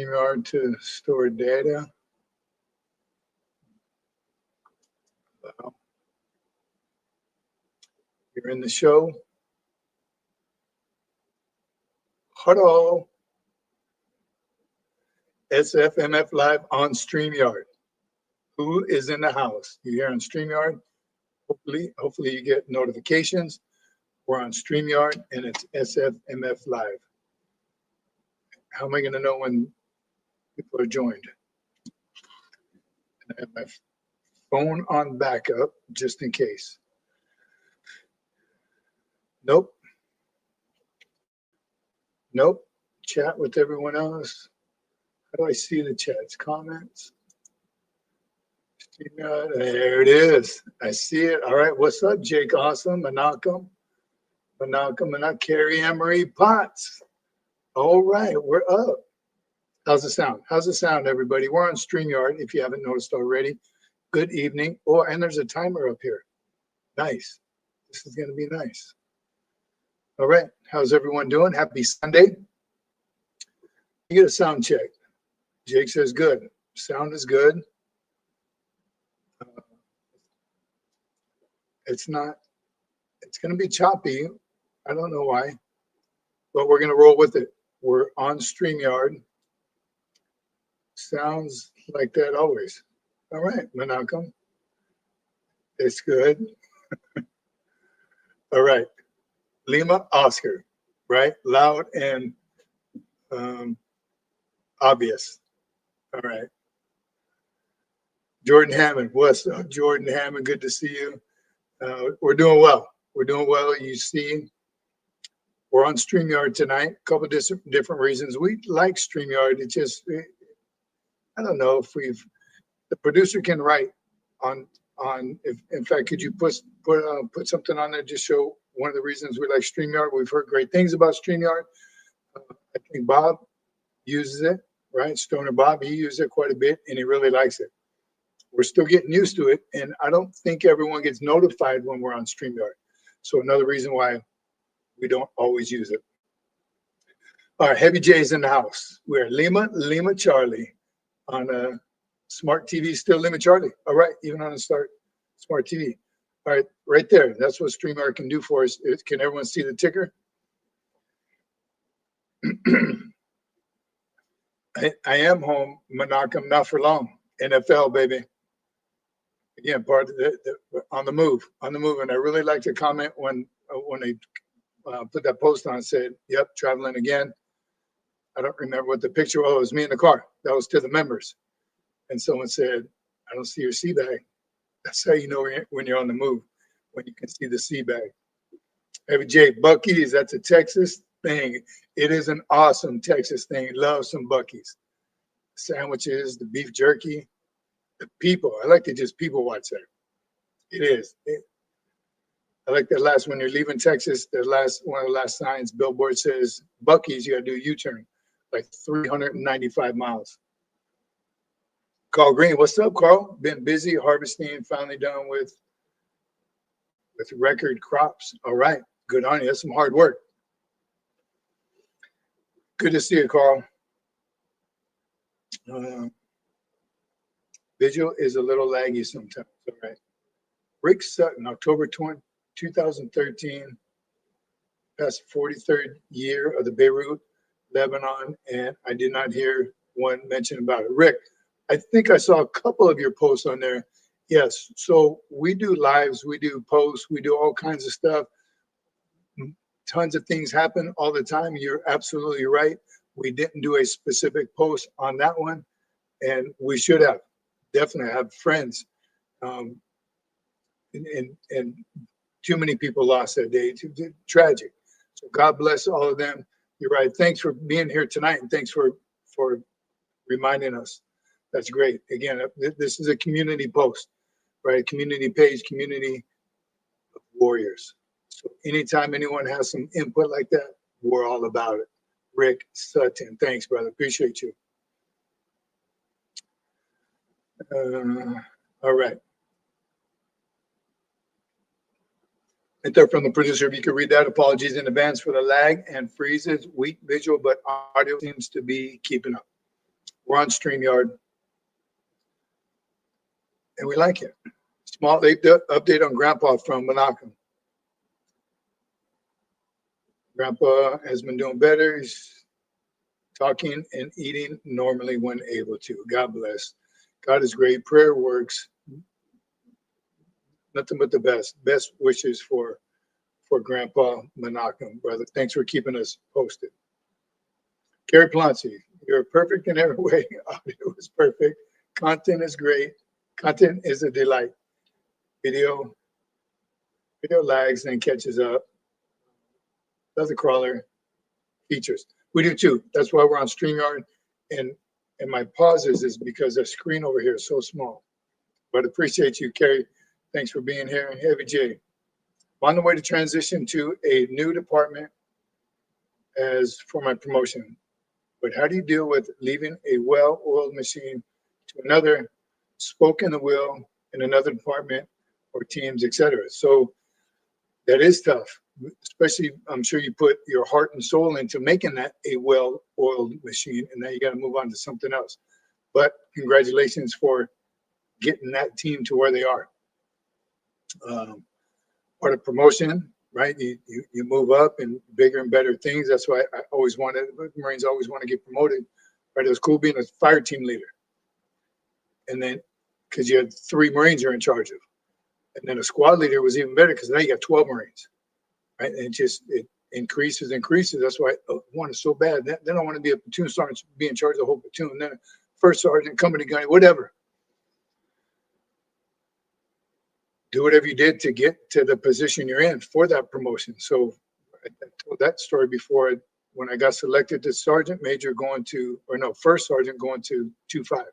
StreamYard to store data. Wow. You're in the show. Hello. SFMF Live on StreamYard. Who is in the house? You're here on StreamYard. Hopefully you get notifications. We're on StreamYard and it's SFMF Live. How am I going to know when people are joined? I have my phone on backup just in case. Nope. Nope. Chat with everyone else. How do I see the chats? Comments? There it is. I see it. All right. What's up, Jake? Awesome. Manakam, Carrie Anne-Marie Potts. All right. We're up. How's it sound? How's it sound, everybody? We're on StreamYard, if you haven't noticed already. Good evening. Oh, and there's a timer up here. Nice. This is going to be nice. All right. How's everyone doing? Happy Sunday. You get a sound check. Jake says good. Sound is good. It's going to be choppy. I don't know why, but we're going to roll with it. We're on StreamYard. Sounds like that always. All right, Manakam. It's good. All right. Lima Oscar, right? Loud and obvious. All right. Jordan Hammond. What's up, Jordan Hammond? Good to see you. We're doing well. We're doing well. You see, we're on StreamYard tonight. A couple of different reasons. We like StreamYard. It just, I don't know if the producer can write on if in fact, could you put something on there, just show one of the reasons we like StreamYard. We've heard great things about StreamYard. I think Bob uses it, right? Stoner Bob, he uses it quite a bit and he really likes it. We're still getting used to it, and I don't think everyone gets notified when we're on StreamYard. So another reason why we don't always use it. All right, Heavy J's in the house. We're Lima Charlie on Smart TV, still Lima Charlie. All right, even on a Smart TV. All right, right there. That's what StreamYard can do for us. Can everyone see the ticker? I am home, Manakam, not for long. NFL, baby. Again, part of on the move, and I really like to comment when they put that post on, said, "Yep, traveling again." I don't remember what the picture was. It was me in the car. That was to the members, and someone said, "I don't see your sea bag." That's how you know when you're on the move, when you can see the sea bag. Heavy J, Buc-ee's. That's a Texas thing. It is an awesome Texas thing. Love some Buc-ee's. Sandwiches, the beef jerky. The people, I like to just people watch that. It is. I like that last, when you're leaving Texas, one of the last signs, billboard says, Buc-ee's, you got to do a U-turn, like 395 miles. Carl Green, what's up, Carl? Been busy harvesting, finally done with record crops. All right, good on you. That's some hard work. Good to see you, Carl. Visual is a little laggy sometimes. All right. Rick Sutton, October 2013, past 43rd year of the Beirut, Lebanon, and I did not hear one mention about it. Rick, I think I saw a couple of your posts on there. Yes, so we do lives, we do posts, we do all kinds of stuff. Tons of things happen all the time. You're absolutely right. We didn't do a specific post on that one, and we should have. Definitely have friends, and too many people lost that day. Tragic. So God bless all of them. You're right. Thanks for being here tonight, and thanks for reminding us. That's great. Again, this is a community post, right? Community page, community of warriors. So anytime anyone has some input like that, we're all about it. Rick Sutton, thanks, brother. Appreciate you. All right. And there from the producer, if you could read that, apologies in advance for the lag and freezes, weak visual, but audio seems to be keeping up. We're on StreamYard, and we like it. Small update on Grandpa from Menachem. Grandpa has been doing better. He's talking and eating normally when able to. God bless. God is great. Prayer works. Nothing but the best. Best wishes for Grandpa Menachem, brother. Thanks for keeping us posted. Carrie Plancy, you're perfect in every way. Audio is perfect. Content is great. Content is a delight. Video lags and catches up. Does a crawler. Features. We do too. That's why we're on StreamYard. And my pauses is because the screen over here is so small. But appreciate you, Carrie. Thanks for being here. And Heavy J. I'm on the way to transition to a new department as for my promotion. But how do you deal with leaving a well-oiled machine to another spoke in the wheel in another department or teams, etc.? So that is tough, especially I'm sure you put your heart and soul into making that a well-oiled machine, and now you got to move on to something else. But congratulations for getting that team to where they are. Part of promotion, right? You move up and bigger and better things. That's why I always wanted, Marines always want to get promoted, right? It was cool being a fire team leader. And then, because you had 3 Marines you're in charge of. And then a squad leader was even better because now you got 12 Marines, right? And it increases. That's why I want it so bad. Then I want to be a platoon sergeant, be in charge of the whole platoon. And then a first sergeant, company guy, whatever. Do whatever you did to get to the position you're in for that promotion. So I told that story before when I got selected to sergeant major first sergeant going to 2-5.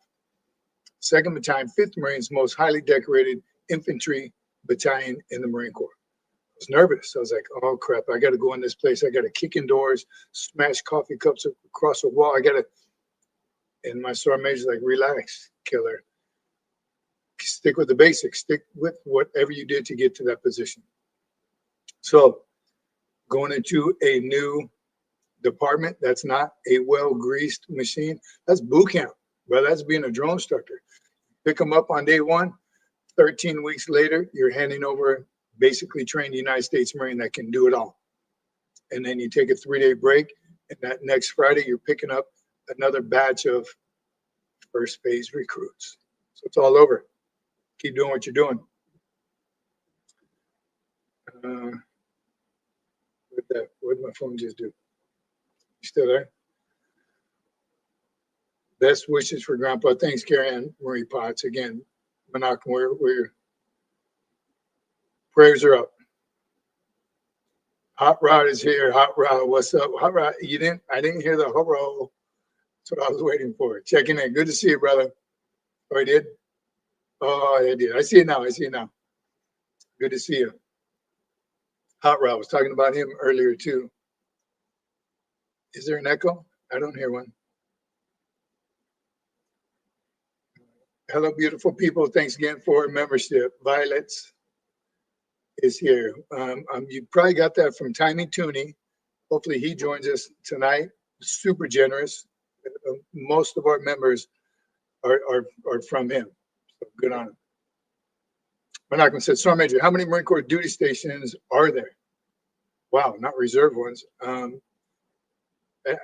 2nd Battalion, 5th Marines, most highly decorated infantry battalion in the Marine Corps. I was nervous. I was like, oh crap, I got to go in this place. I got to kick in doors, smash coffee cups across the wall. And my sergeant major's like, relax, killer. Stick with the basics. Stick with whatever you did to get to that position. So going into a new department that's not a well-greased machine, that's boot camp, brother. That's being a drone instructor. Pick them up on day 1, 13 weeks later, you're handing over basically trained United States Marine that can do it all. And then you take a 3-day break, and that next Friday, you're picking up another batch of first phase recruits. So it's all over. Keep doing what you're doing. What did my phone just do? You still there? Best wishes for Grandpa. Thanks, Carrie and Marie Potts. Again, Menachem, we're prayers are up. Hot Rod is here. Hot Rod, what's up? Hot Rod, I didn't hear the hurrah. That's what I was waiting for. Checking in. Good to see you, brother. Oh, I did? Oh, I did. I see it now. Good to see you. Hot Rod, was talking about him earlier too. Is there an echo? I don't hear one. Hello, beautiful people. Thanks again for membership. Violets is here. You probably got that from Tiny Tooney. Hopefully he joins us tonight. Super generous. Most of our members are from him. So good on him. Menachem said, Sergeant Major, how many Marine Corps duty stations are there? Wow, not reserve ones. I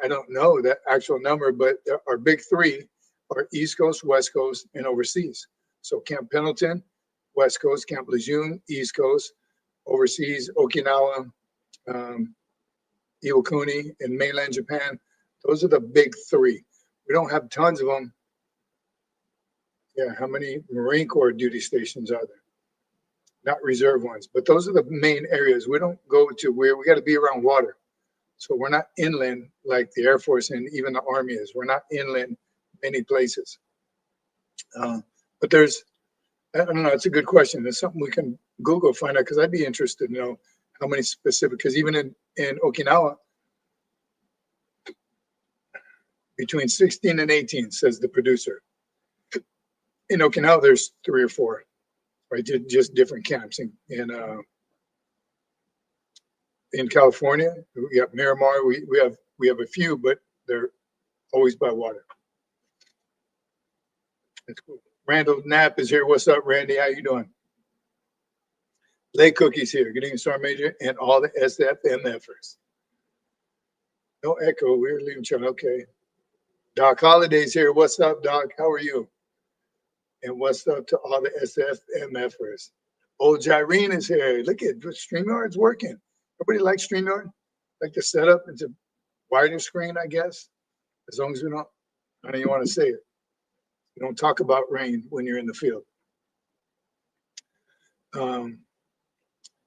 don't know that actual number, but our big 3 are East Coast, West Coast, and overseas. So Camp Pendleton, West Coast, Camp Lejeune, East Coast, overseas, Okinawa, Iwakuni, and mainland Japan. Those are the big 3. We don't have tons of them. Yeah, how many Marine Corps duty stations are there? Not reserve ones, but those are the main areas. We don't go to where we got to be around water. So we're not inland like the Air Force and even the Army is. We're not inland many places. But there's, I don't know, it's a good question. It's something we can Google, find out, because I'd be interested to know how many specific, because even in Okinawa, between 16 and 18, says the producer. In Okinawa, there's 3 or 4. Right, just different camps. In California, we got Miramar. We have a few, but they're always by water. That's cool. Randall Knapp is here. What's up, Randy? How you doing? Lay Cookies here. Good evening, Sergeant Major, and all the SFMF-ers. No echo. We're leaving channel. Okay. Doc Holiday's here. What's up, Doc? How are you? And what's up to all the SFMF-ers? Old Jyrene is here. Look at StreamYard's working. Everybody likes StreamYard? Like the setup? It's a wider screen, I guess. As long as we don't, I don't even want to say it. You don't talk about rain when you're in the field. How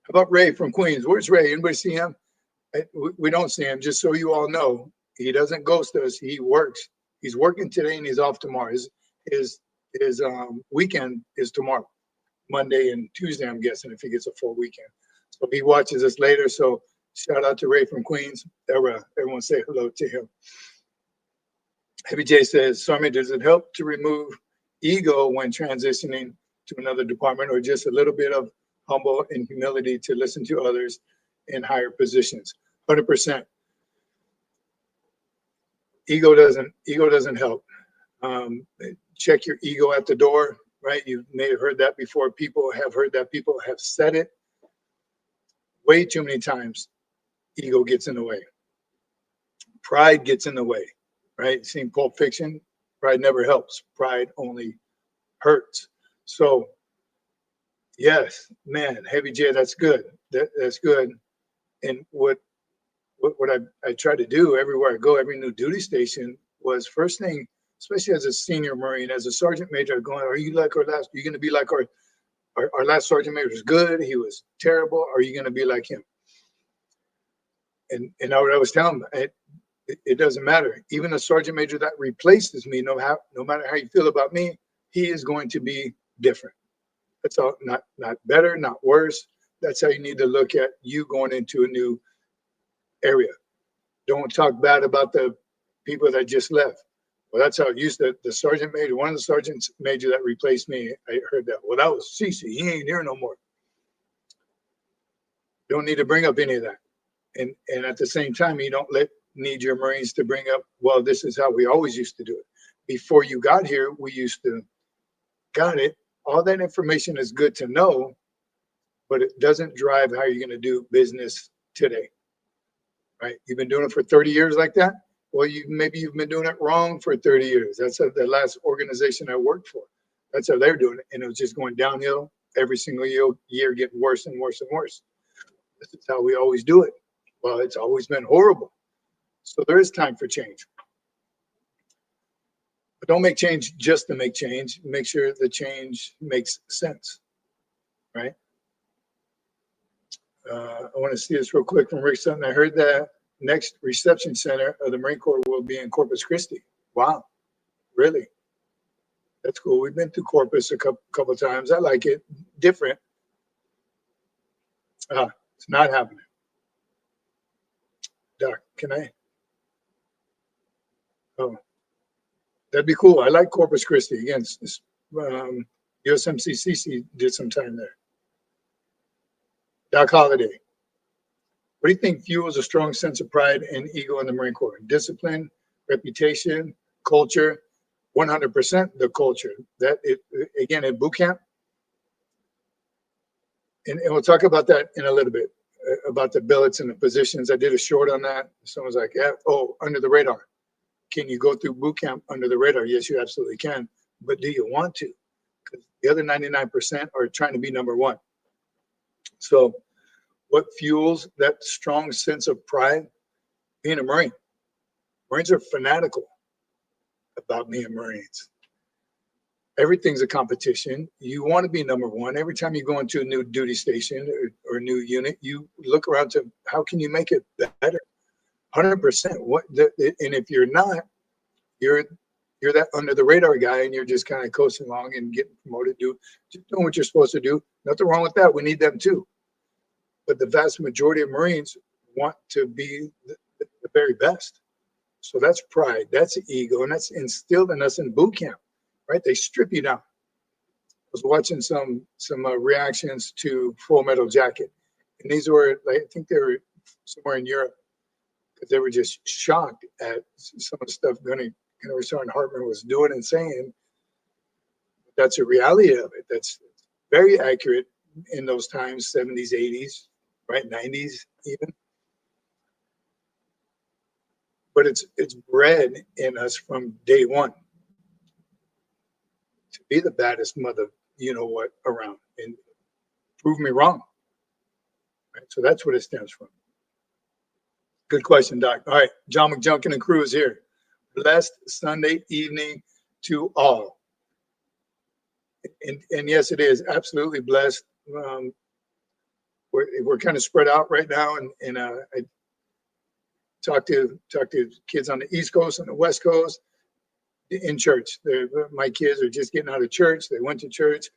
about Ray from Queens? Where's Ray? Anybody see him? We don't see him. Just so you all know, he doesn't ghost us. He works. He's working today and he's off tomorrow. His weekend is tomorrow, Monday and Tuesday, I'm guessing, if he gets a full weekend. So he watches us later. So shout out to Ray from Queens. Everyone say hello to him. Heavy J says, Sergeant, does it help to remove ego when transitioning to another department, or just a little bit of humble and humility to listen to others in higher positions? 100%. Ego doesn't help. Check your ego at the door, right? You may have heard that before. People have heard that. People have said it way too many times. Ego gets in the way. Pride gets in the way, right? Seen Pulp Fiction. Pride never helps. Pride only hurts. So, yes, man, Heavy J, that's good. That's good. And what I try to do everywhere I go, every new duty station, was first thing, especially as a senior Marine, as a sergeant major, going, are you like our last? Are you going to be like our last sergeant major was good? He was terrible. Are you going to be like him? And what I was telling him, it doesn't matter. Even a sergeant major that replaces me, no matter how you feel about me, he is going to be different. That's all. Not better, not worse. That's how you need to look at you going into a new area. Don't talk bad about the people that just left. Well, that's how it used to. The sergeant major, one of the sergeants major that replaced me, I heard that. Well, that was Cece. He ain't here no more. Don't need to bring up any of that. And at the same time, you don't need your Marines to bring up, well, this is how we always used to do it. Before you got here, we used to, got it. All that information is good to know, but it doesn't drive how you're going to do business today, right? You've been doing it for 30 years like that. Well, maybe you've been doing it wrong for 30 years. That's the last organization I worked for. That's how they're doing it. And it was just going downhill every single year, getting worse and worse and worse. This is how we always do it. Well, it's always been horrible. So there is time for change. But don't make change just to make change. Make sure the change makes sense, right? I want to see this real quick from Rick Sutton. I heard that next reception center of the Marine Corps will be in Corpus Christi. Wow, really? That's cool. We've been through Corpus a couple of times. I like it. Different. It's not happening. Doc, can I? Oh, that'd be cool. I like Corpus Christi. Again, USMC Cece did some time there. Doc Holliday. What do you think fuels a strong sense of pride and ego in the Marine Corps? Discipline, reputation, culture, 100% the culture. That again, at boot camp, and we'll talk about that in a little bit, about the billets and the positions. I did a short on that. Someone's like, yeah, oh, under the radar. Can you go through boot camp under the radar? Yes, you absolutely can. But do you want to? Because the other 99% are trying to be number one. So what fuels that strong sense of pride? Being a Marine. Marines are fanatical about being Marines. Everything's a competition. You want to be number one. Every time you go into a new duty station or a new unit, you look around to how can you make it better? 100%. And if you're not, you're that under the radar guy, and you're just kind of coasting along and getting promoted, just doing what you're supposed to do. Nothing wrong with that. We need them too. But the vast majority of Marines want to be the very best. So that's pride, that's ego, and that's instilled in us in boot camp, right? They strip you down. I was watching some reactions to Full Metal Jacket, and these were, I think they were somewhere in Europe, because they were just shocked at some of the stuff Gunnery Sergeant Hartman was doing and saying. That's a reality of it. That's very accurate in those times, 70s, 80s, right, 90s even. But it's bred in us from day one to be the baddest mother, you know what, around, and prove me wrong. Right? So that's what it stems from. Good question, Doc. All right, John McJunkin and crew is here. Blessed Sunday evening to all. And yes, it is absolutely blessed. We're kind of spread out right now, and I talk to kids on the East Coast and the West Coast in church. My kids are just getting out of church. They went to church.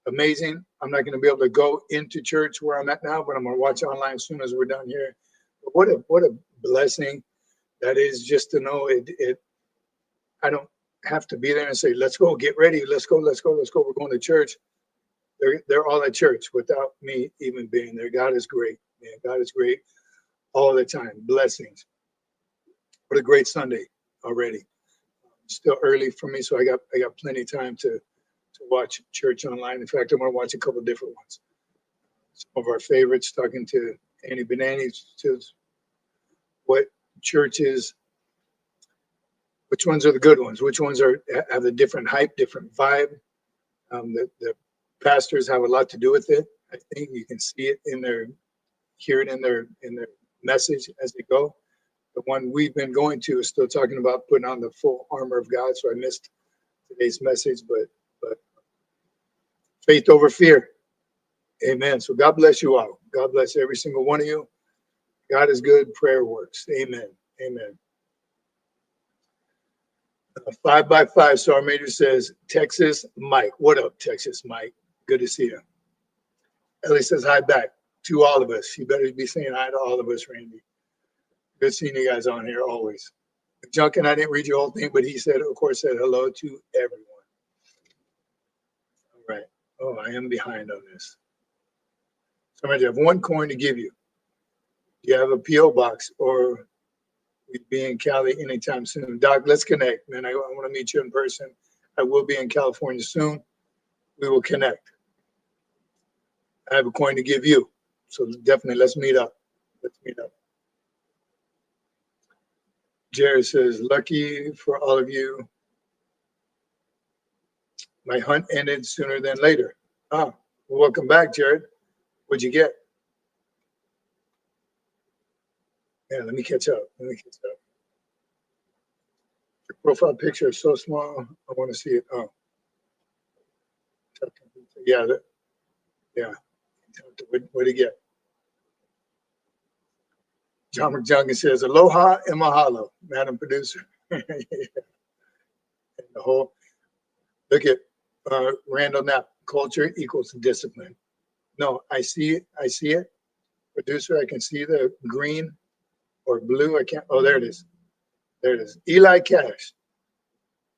Amazing. I'm not going to be able to go into church where I'm at now, but I'm going to watch online as soon as we're done here. But what a blessing that is, just to know it. I don't have to be there and say, let's go, get ready, let's go, we're going to church. They're all at church without me even being there. God is great, man. God is great all the time. Blessings. What a great Sunday already. Still early for me, so I got plenty of time to watch church online. In fact, I'm going to watch a couple of different ones. Some of our favorites, talking to Annie Benani, to what churches, which ones are the good ones, which ones have a different hype, different vibe. The pastors have a lot to do with it. I think you can see it hear it in their message as they go. The one we've been going to is still talking about putting on the full armor of God. So I missed today's message, but faith over fear. Amen. So God bless you all. God bless every single one of you. God is good. Prayer works. Amen. Amen. 5x5 Sergeant Major says, Texas Mike. What up, Texas Mike? Good to see you. Ellie says hi back to all of us. You better be saying hi to all of us, Randy. Good seeing you guys on here always. Junkin, I didn't read your whole thing, but he said, of course, said hello to everyone. All right. Oh, I am behind on this. So I have one coin to give you. Do you have a P.O. box, or we'll be in Cali anytime soon? Doc, let's connect, man. I want to meet you in person. I will be in California soon. We will connect. I have a coin to give you. So definitely let's meet up. Let's meet up. Jared says, lucky for all of you. My hunt ended sooner than later. Ah, well, welcome back, Jared. What'd you get? Yeah, let me catch up. Your profile picture is so small. I want to see it. Oh. Yeah. Yeah. What'd you get? John McJunkin says, aloha and mahalo, Madam Producer. And the whole, look at Randall Knapp, culture equals discipline. No, I see it. Producer, I can see the green or blue. I can't. Oh, there it is. Eli Cash.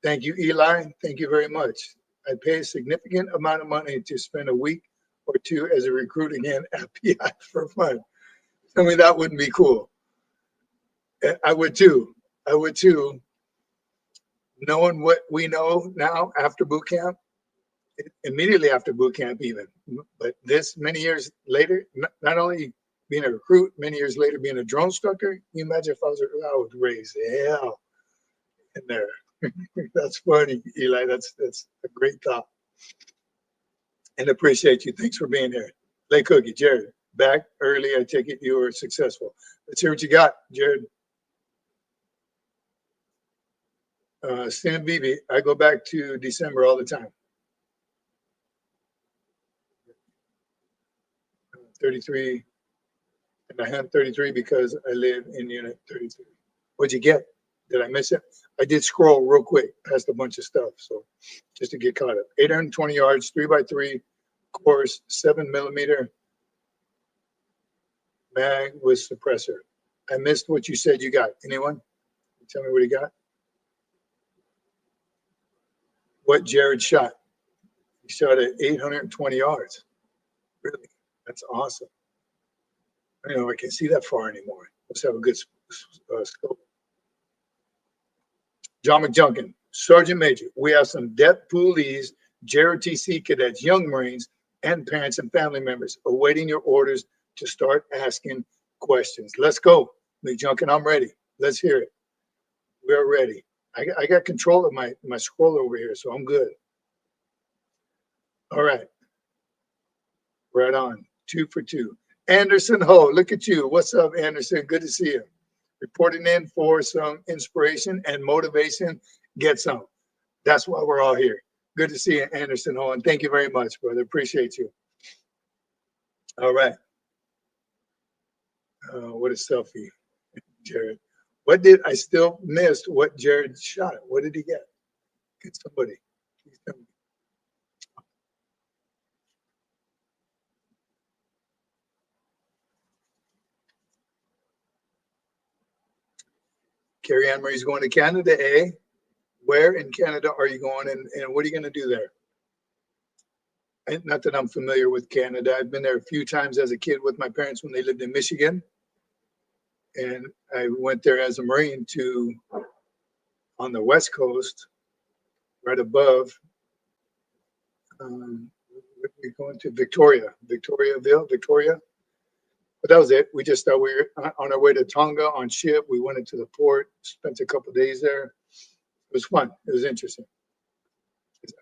Thank you, Eli. Thank you very much. I pay a significant amount of money to spend a week or two as a recruit again at PI for fun. I mean, that wouldn't be cool. I would too. Knowing what we know now after boot camp, immediately after boot camp even, but this many years later, not only being a recruit, many years later being a drone instructor, can you imagine if I would raise hell in there. That's funny, Eli. That's a great thought. And appreciate you. Thanks for being here. Lay Cookie, Jared, back early. I take it you were successful. Let's hear what you got, Jared. Stan Beebe, I go back to December all the time. 33, and I had 33 because I live in unit 33. What'd you get? Did I miss it? I did scroll real quick past a bunch of stuff, so just to get caught up. 820 yards, 3x3 course, 7mm mag with suppressor. I missed what you said you got. Anyone? Tell me what he got. What Jared shot? He shot at 820 yards. Really? That's awesome. I don't know if I can see that far anymore. Let's have a good scope. John McJunkin, Sergeant Major, we have some depth Poolees JROTC cadets, young Marines, and parents and family members awaiting your orders to start asking questions. Let's go, McJunkin. I'm ready. Let's hear it. We are ready. I got control of my scroll over here, so I'm good. All right. Right on. 2 for 2. Anderson Ho, look at you. What's up, Anderson? Good to see you. Reporting in for some inspiration and motivation. Get some. That's why we're all here. Good to see you, Anderson Ho, and thank you very much, brother. Appreciate you. All right. What a selfie, Jared. What did I still missed? What Jared shot? What did he get? Get somebody. Please tell me. Carrie Ann Marie's going to Canada, eh? Where in Canada are you going, and what are you going to do there? Not that I'm familiar with Canada. I've been there a few times as a kid with my parents when they lived in Michigan. And I went there as a Marine to, on the West Coast, right above, we're going to Victoria. But that was it. We just thought we were on our way to Tonga on ship. We went into the port, spent a couple of days there. It was fun. It was interesting.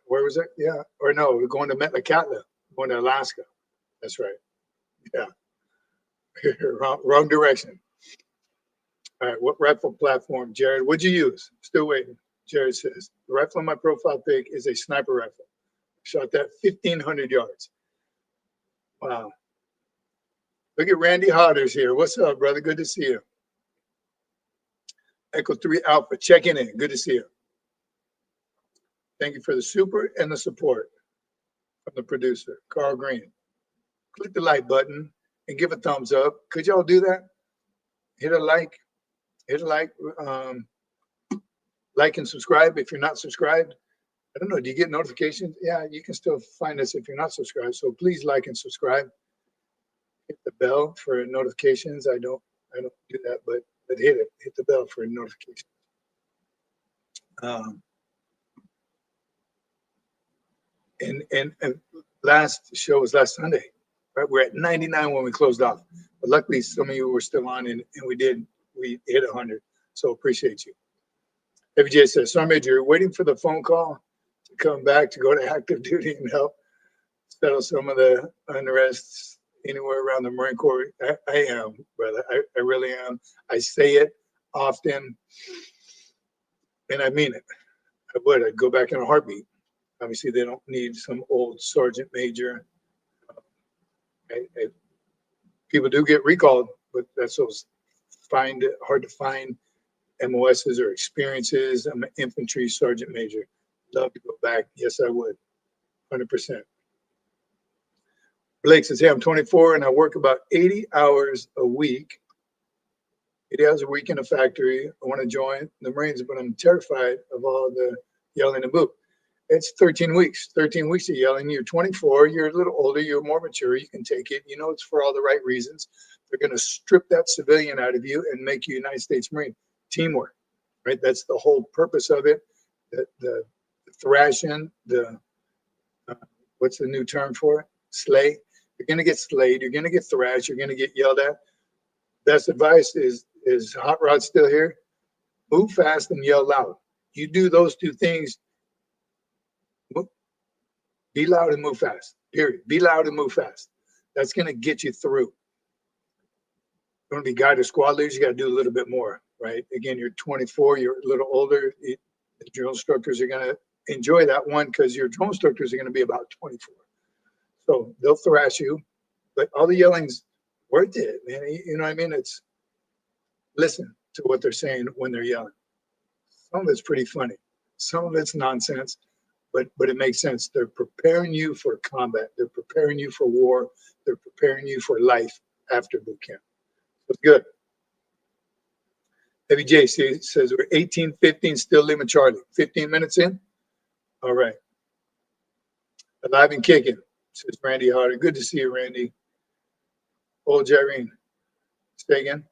Where was it? Yeah. Or no, we're going to Metlakatla, going to Alaska. That's right. Yeah. wrong direction. All right. What rifle platform, Jared? What'd you use? Still waiting. Jared says, the rifle on my profile pic is a sniper rifle. Shot that 1,500 yards. Wow. Look at Randy Hodders here. What's up, brother? Good to see you. Echo 3 Alpha, checking in. Good to see you. Thank you for the super and the support from the producer, Carl Green. Click the like button and give a thumbs up. Could y'all do that? Hit a like. Like and subscribe if you're not subscribed. I don't know. Do you get notifications? Yeah, you can still find us if you're not subscribed. So please like and subscribe. Hit the bell for notifications. I don't do that, but hit it. Hit the bell for notifications. And last show was last Sunday, right? We're at 99 when we closed off. But luckily, some of you were still on, and we hit 100. So appreciate you. FJ says, Sergeant Major, you're waiting for the phone call to come back to go to active duty and help settle some of the unrests anywhere around the Marine Corps. I am, brother. I really am. I say it often, and I mean it. I would. I'd go back in a heartbeat. Obviously, they don't need some old sergeant major. People do get recalled, but that's those hard to find MOSs or experiences. I'm an infantry sergeant major. Love to go back. Yes, I would. 100%. Blake says, hey, I'm 24 and I work about 80 hours a week. 80 hours a week in a factory. I want to join the Marines, but I'm terrified of all the yelling and boo. It's 13 weeks. 13 weeks of yelling. You're 24. You're a little older. You're more mature. You can take it. You know it's for all the right reasons. They're going to strip that civilian out of you and make you United States Marine. Teamwork, right? That's the whole purpose of it. The thrashing, what's the new term for it? Slay. You're going to get slayed. You're going to get thrashed. You're going to get yelled at. Best advice is Hot Rod still here? Move fast and yell loud. You do those two things. Be loud and move fast, period. Be loud and move fast. That's going to get you through. You want to be guide or squad leaders, you got to do a little bit more, right? Again, you're 24, you're a little older. The drill instructors are going to enjoy that one because your drill instructors are going to be about 24. So they'll thrash you, but all the yelling's worth it, man. You know what I mean? It's listen to what they're saying when they're yelling. Some of it's pretty funny. Some of it's nonsense. But it makes sense. They're preparing you for combat. They're preparing you for war. They're preparing you for life after boot camp. It's good. Heavy J says we're 18:15, still Lima Charlie. 15 minutes in? All right. Alive and kicking, says Randy Harder. Good to see you, Randy. Old Jareen. Stay again.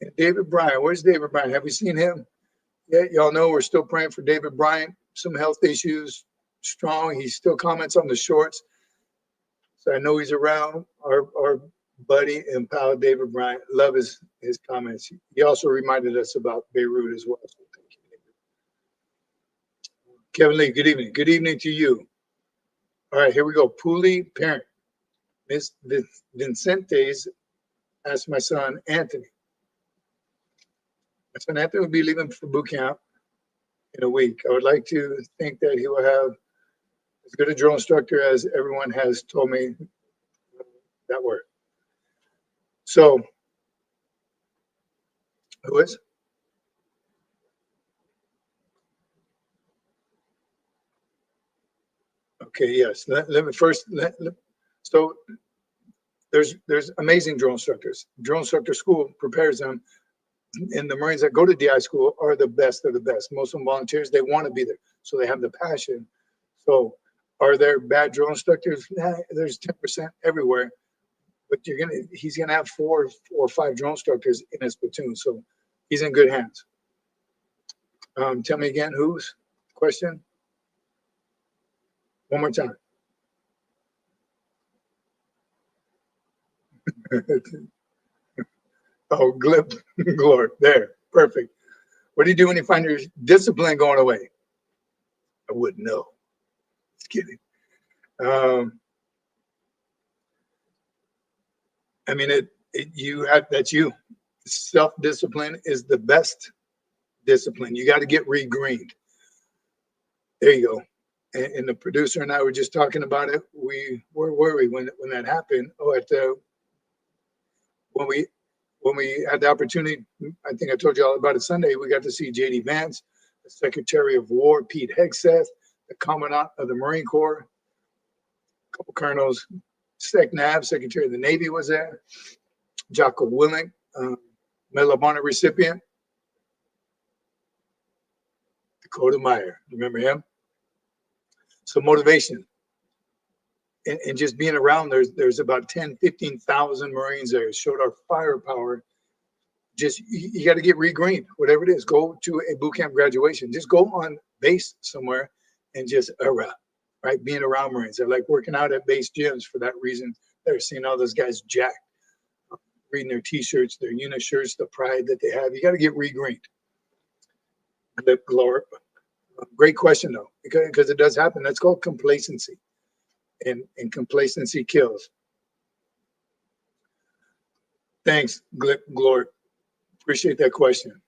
And David Bryan. Where's David Bryan? Have we seen him? Yeah, y'all know we're still praying for David Bryant. some health issues, strong. He still comments on the shorts. So I know he's around. Our buddy and pal, David Bryant, love his comments. He also reminded us about Beirut as well. So thank you, David. Kevin Lee, good evening. Good evening to you. All right, here we go. Poolee parent. Miss Vincentes asked my son, Anthony. My son Anthony will be leaving for boot camp in a week. I would like to think that he will have as good a drill instructor as everyone has told me that word. So, who is? Okay, yes. Let me first. So, there's amazing drill instructors. Drill instructor school prepares them, and the Marines that go to DI school are the best of the best. Most of them volunteers. They want to be there, so they have the passion. So, are there bad drill instructors? Nah, there's 10% everywhere. But he's gonna have 4 or 5 drill instructors in his platoon, so he's in good hands. Tell me again, whose question? One more time. Oh, Glor, there, perfect. What do you do when you find your discipline going away? I wouldn't know. Just kidding. I mean, that's you. Self-discipline is the best discipline. You got to get re-greened. There you go. And the producer and I were just talking about it. Where were we when that happened? Oh, when we had the opportunity, I think I told you all about it Sunday, we got to see J.D. Vance, the Secretary of War, Pete Hegseth, the Commandant of the Marine Corps, a couple colonels, SecNav, Secretary of the Navy was there, Jocko Willink, Medal of Honor recipient, Dakota Meyer. Remember him? So motivation. And just being around, there's about 10, 15,000 Marines there. It showed our firepower. Just, you got to get re-greened, whatever it is. Go to a boot camp graduation. Just go on base somewhere and just right? Being around Marines. I like working out at base gyms for that reason. They're seeing all those guys jacked, reading their T-shirts, their unit shirts, the pride that they have. You got to get re-greened. Glor. Great question, though, because it does happen. That's called complacency. And complacency kills. Thanks, Glor. Appreciate that question.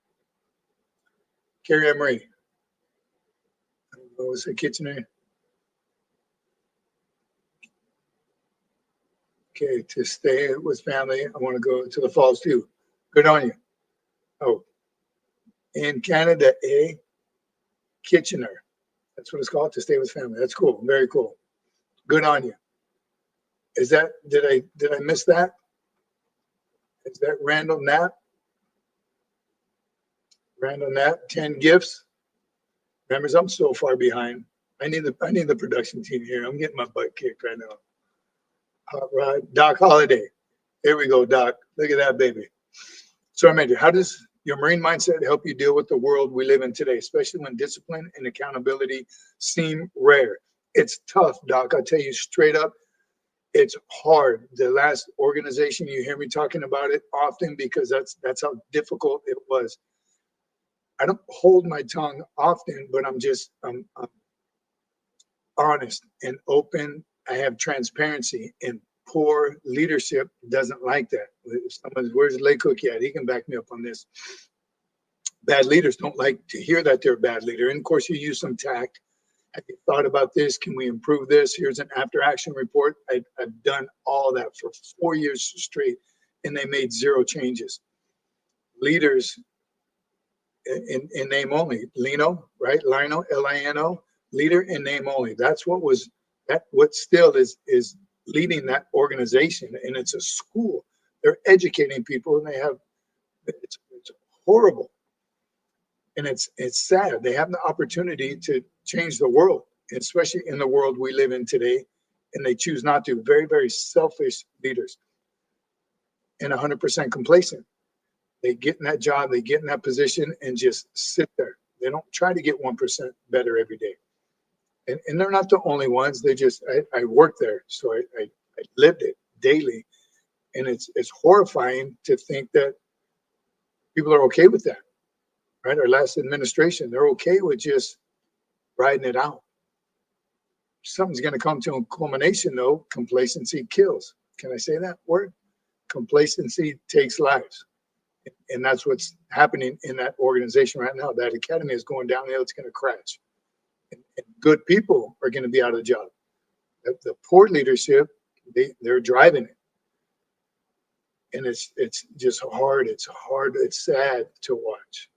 Carrie Ann Marie. What was it, Kitchener? Okay, to stay with family, I want to go to the falls too. Good on you. Oh, in Canada, Kitchener. That's what it's called, to stay with family. That's cool. Very cool. Good on you. Is that, did I miss that? Is that Randall Knapp? Randall Knapp, 10 gifts. Members, I'm so far behind. I need the production team here. I'm getting my butt kicked right now. Hot Rod, Doc Holiday. Here we go, Doc. Look at that, baby. So, Major, how does your Marine mindset help you deal with the world we live in today, especially when discipline and accountability seem rare? It's tough, Doc. I'll tell you straight up, it's hard. The last organization, you hear me talking about it often because that's how difficult it was. I don't hold my tongue often, but I'm honest and open. I have transparency, and poor leadership doesn't like that. Where's Lay Cookie at? He can back me up on this. Bad leaders don't like to hear that they're a bad leader. And of course, you use some tact. Have you thought about this? Can we improve this? Here's an after action report. I've done all that for 4 years straight, and they made 0 changes. Leaders in name only. Lino, right? Lino, Lino, leader in name only. That's what still is leading that organization, and it's a school. They're educating people, and it's horrible, and it's sad. They have the opportunity to change the world, especially in the world we live in today, and they choose not to. Very, very selfish leaders, and 100% complacent. They get in that job, they get in that position, and just sit there. They don't try to get 1% better every day. And they're not the only ones. They just, I work there, so I lived it daily. And it's horrifying to think that people are okay with that, right? Our last administration, they're okay with just riding it out. Something's going to come to a culmination, though. Complacency kills. Can I say that word? Complacency takes lives. And that's what's happening in that organization right now. That academy is going downhill. It's going to crash. And good people are going to be out of a job. The poor leadership, they're driving it. And it's just hard. It's hard. It's sad to watch.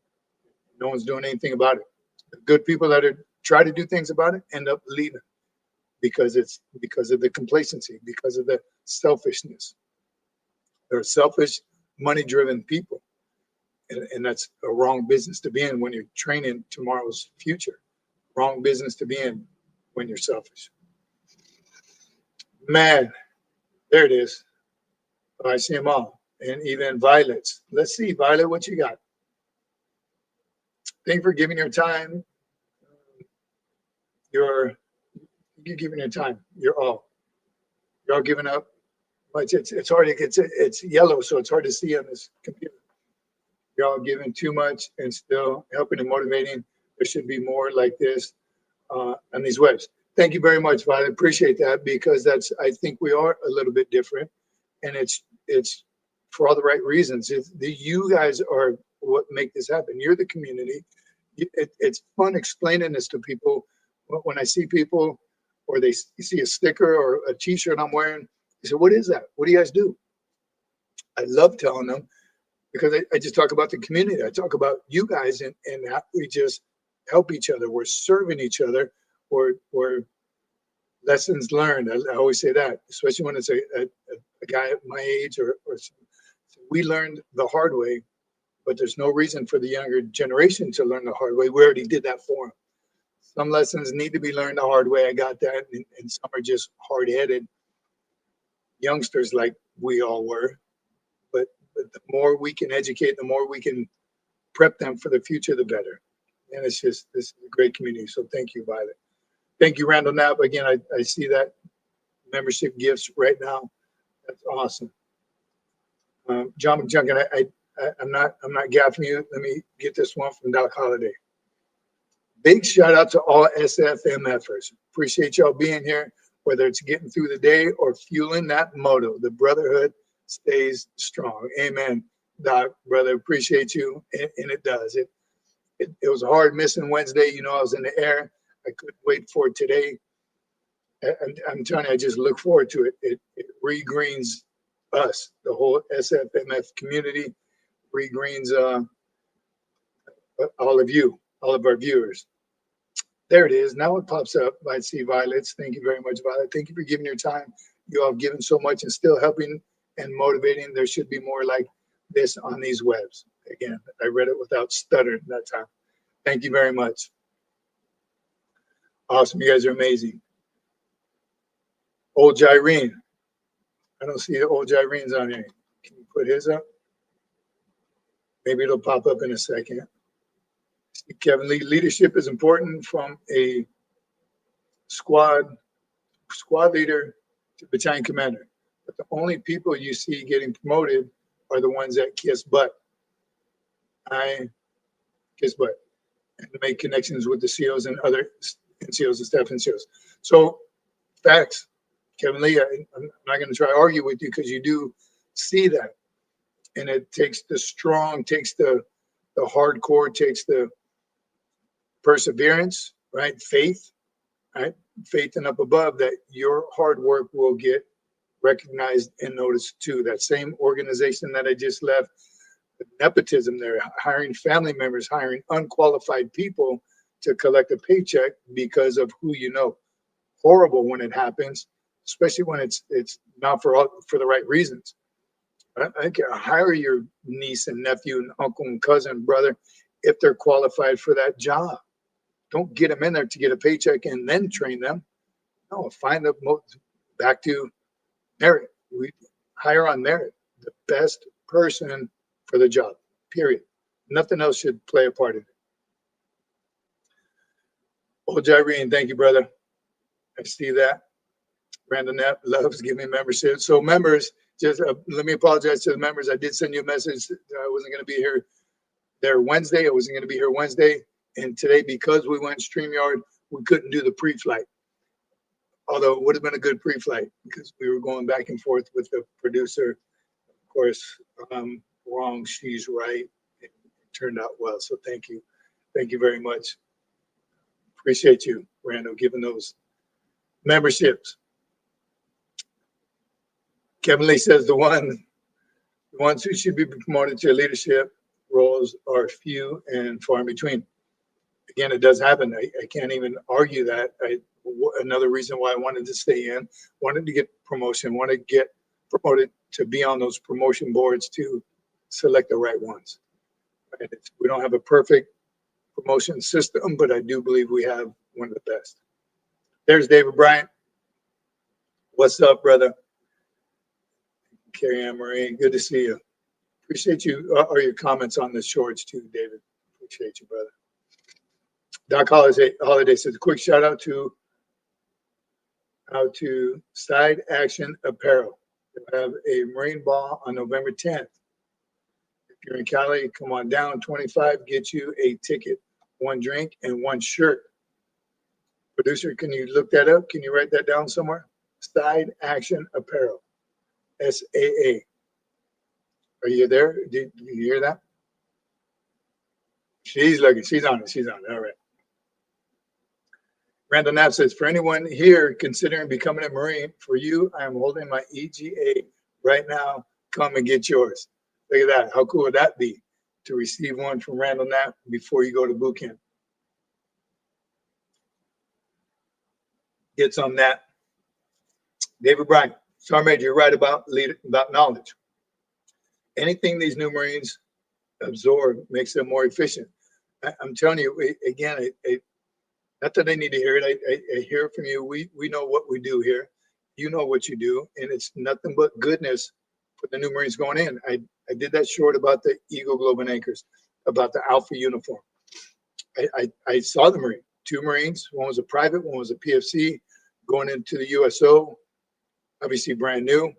No one's doing anything about it. The good people that are try to do things about it end up leaving because of the complacency, because of the selfishness. They're selfish, money-driven people. And that's a wrong business to be in when you're training tomorrow's future. Wrong business to be in when you're selfish. Man, there it is. Oh, I see them all. And even Violet's. Let's see, Violet, what you got? Thank you for giving your time. You're giving your time. You're all giving up. But it's hard. It's yellow, so it's hard to see on this computer. You're all giving too much and still helping and motivating. There should be more like this on these webs. Thank you very much, Violet. Appreciate that, because I think we are a little bit different, and it's for all the right reasons. You guys are what make this happen. You're the community. It's fun explaining this to people. When I see people, or they see a sticker or a T-shirt I'm wearing, they say, "What is that? What do you guys do?" I love telling them, because I just talk about the community. I talk about you guys, and how we just help each other. We're serving each other, or lessons learned. I always say that, especially when it's a guy at my age, or we learned the hard way, but there's no reason for the younger generation to learn the hard way. We already did that for them. Some lessons need to be learned the hard way. I got that, and some are just hard-headed youngsters like we all were. But the more we can educate, the more we can prep them for the future, the better. And this is a great community. So thank you, Violet. Thank you, Randall Knapp. Again, I see that membership gifts right now. That's awesome. John McJunkin, I'm not gaffing you. Let me get this one from Doc Holliday. Big shout out to all SFMF-ers. Appreciate y'all being here, whether it's getting through the day or fueling that motto. The brotherhood stays strong. Amen, Doc, brother. Appreciate you. And it does. It was hard missing Wednesday. You know, I was in the air. I couldn't wait for today. I'm telling you, I just look forward to it. It re-greens us, the whole SFMF community, re-greens all of you, all of our viewers. There it is. Now it pops up. I see Violet's. Thank you very much, Violet. Thank you for giving your time. You all have given so much and still helping and motivating. There should be more like this on these webs. Again, I read it without stuttering that time. Thank you very much. Awesome. You guys are amazing. Old Gyrene. I don't see the old Gyrene's on here. Can you put his up? Maybe it'll pop up in a second. Kevin Lee, leadership is important from a squad leader to battalion commander. But the only people you see getting promoted are the ones that kiss butt. I kiss butt. And to make connections with the COs and other NCOs and staff NCOs. So facts, Kevin Lee, I'm not going to try to argue with you, because you do see that. And it takes the strong, takes the hardcore, takes the perseverance, right? Faith, right? Faith and up above, that your hard work will get recognized and noticed too. That same organization that I just left, the nepotism there, hiring family members, hiring unqualified people to collect a paycheck because of who you know. Horrible when it happens, especially when it's not for the right reasons. I can hire your niece and nephew and uncle and cousin and brother if they're qualified for that job. Don't get them in there to get a paycheck and then train them. No, find the back to merit. We hire on merit, the best person for the job, period. Nothing else should play a part in it. Oh, Jaireen, thank you, brother. I see that. Brandon Knapp loves giving membership. So members, just let me apologize to the members. I did send you a message. I wasn't going to be there Wednesday. I wasn't going to be here Wednesday. And today, because we went StreamYard, we couldn't do the pre-flight. Although it would have been a good pre-flight because we were going back and forth with the producer. Of course, wrong, she's right. It turned out well. So thank you. Thank you very much. Appreciate you, Randall, giving those memberships. Kevin Lee says the ones who should be promoted to leadership roles are few and far in between. Again, it does happen. I can't even argue that. Another reason why I wanted to stay in, wanted to get promotion, want to get promoted to be on those promotion boards to select the right ones. Right? We don't have a perfect promotion system, but I do believe we have one of the best. There's David Bryant. What's up, brother? Carrie Ann Marie, good to see you. Appreciate you, or your comments on the shorts too, David. Appreciate you, brother. Doc Holiday says a quick shout out to Side Action Apparel. They have a Marine Ball on November 10th. If you're in Cali, come on down. 25, get you a ticket, 1 drink, and 1 shirt. Producer, can you look that up? Can you write that down somewhere? Side Action Apparel, SAA. Are you there? Did you hear that? She's looking. She's on it. She's on it. All right. Randall Knapp says, for anyone here considering becoming a Marine, for you, I am holding my EGA right now. Come and get yours. Look at that. How cool would that be to receive one from Randall Knapp before you go to boot camp? Get some that. David Bryant, Sergeant Major, you're right about knowledge. Anything these new Marines absorb makes them more efficient. I'm telling you, again, not that I need to hear it. I hear it from you. We know what we do here. You know what you do, and it's nothing but goodness for the new Marines going in. I did that short about the Eagle Globe and Anchors, about the Alpha uniform. I saw the Marine, 2 Marines. One was a private, one was a PFC, going into the USO, obviously brand new.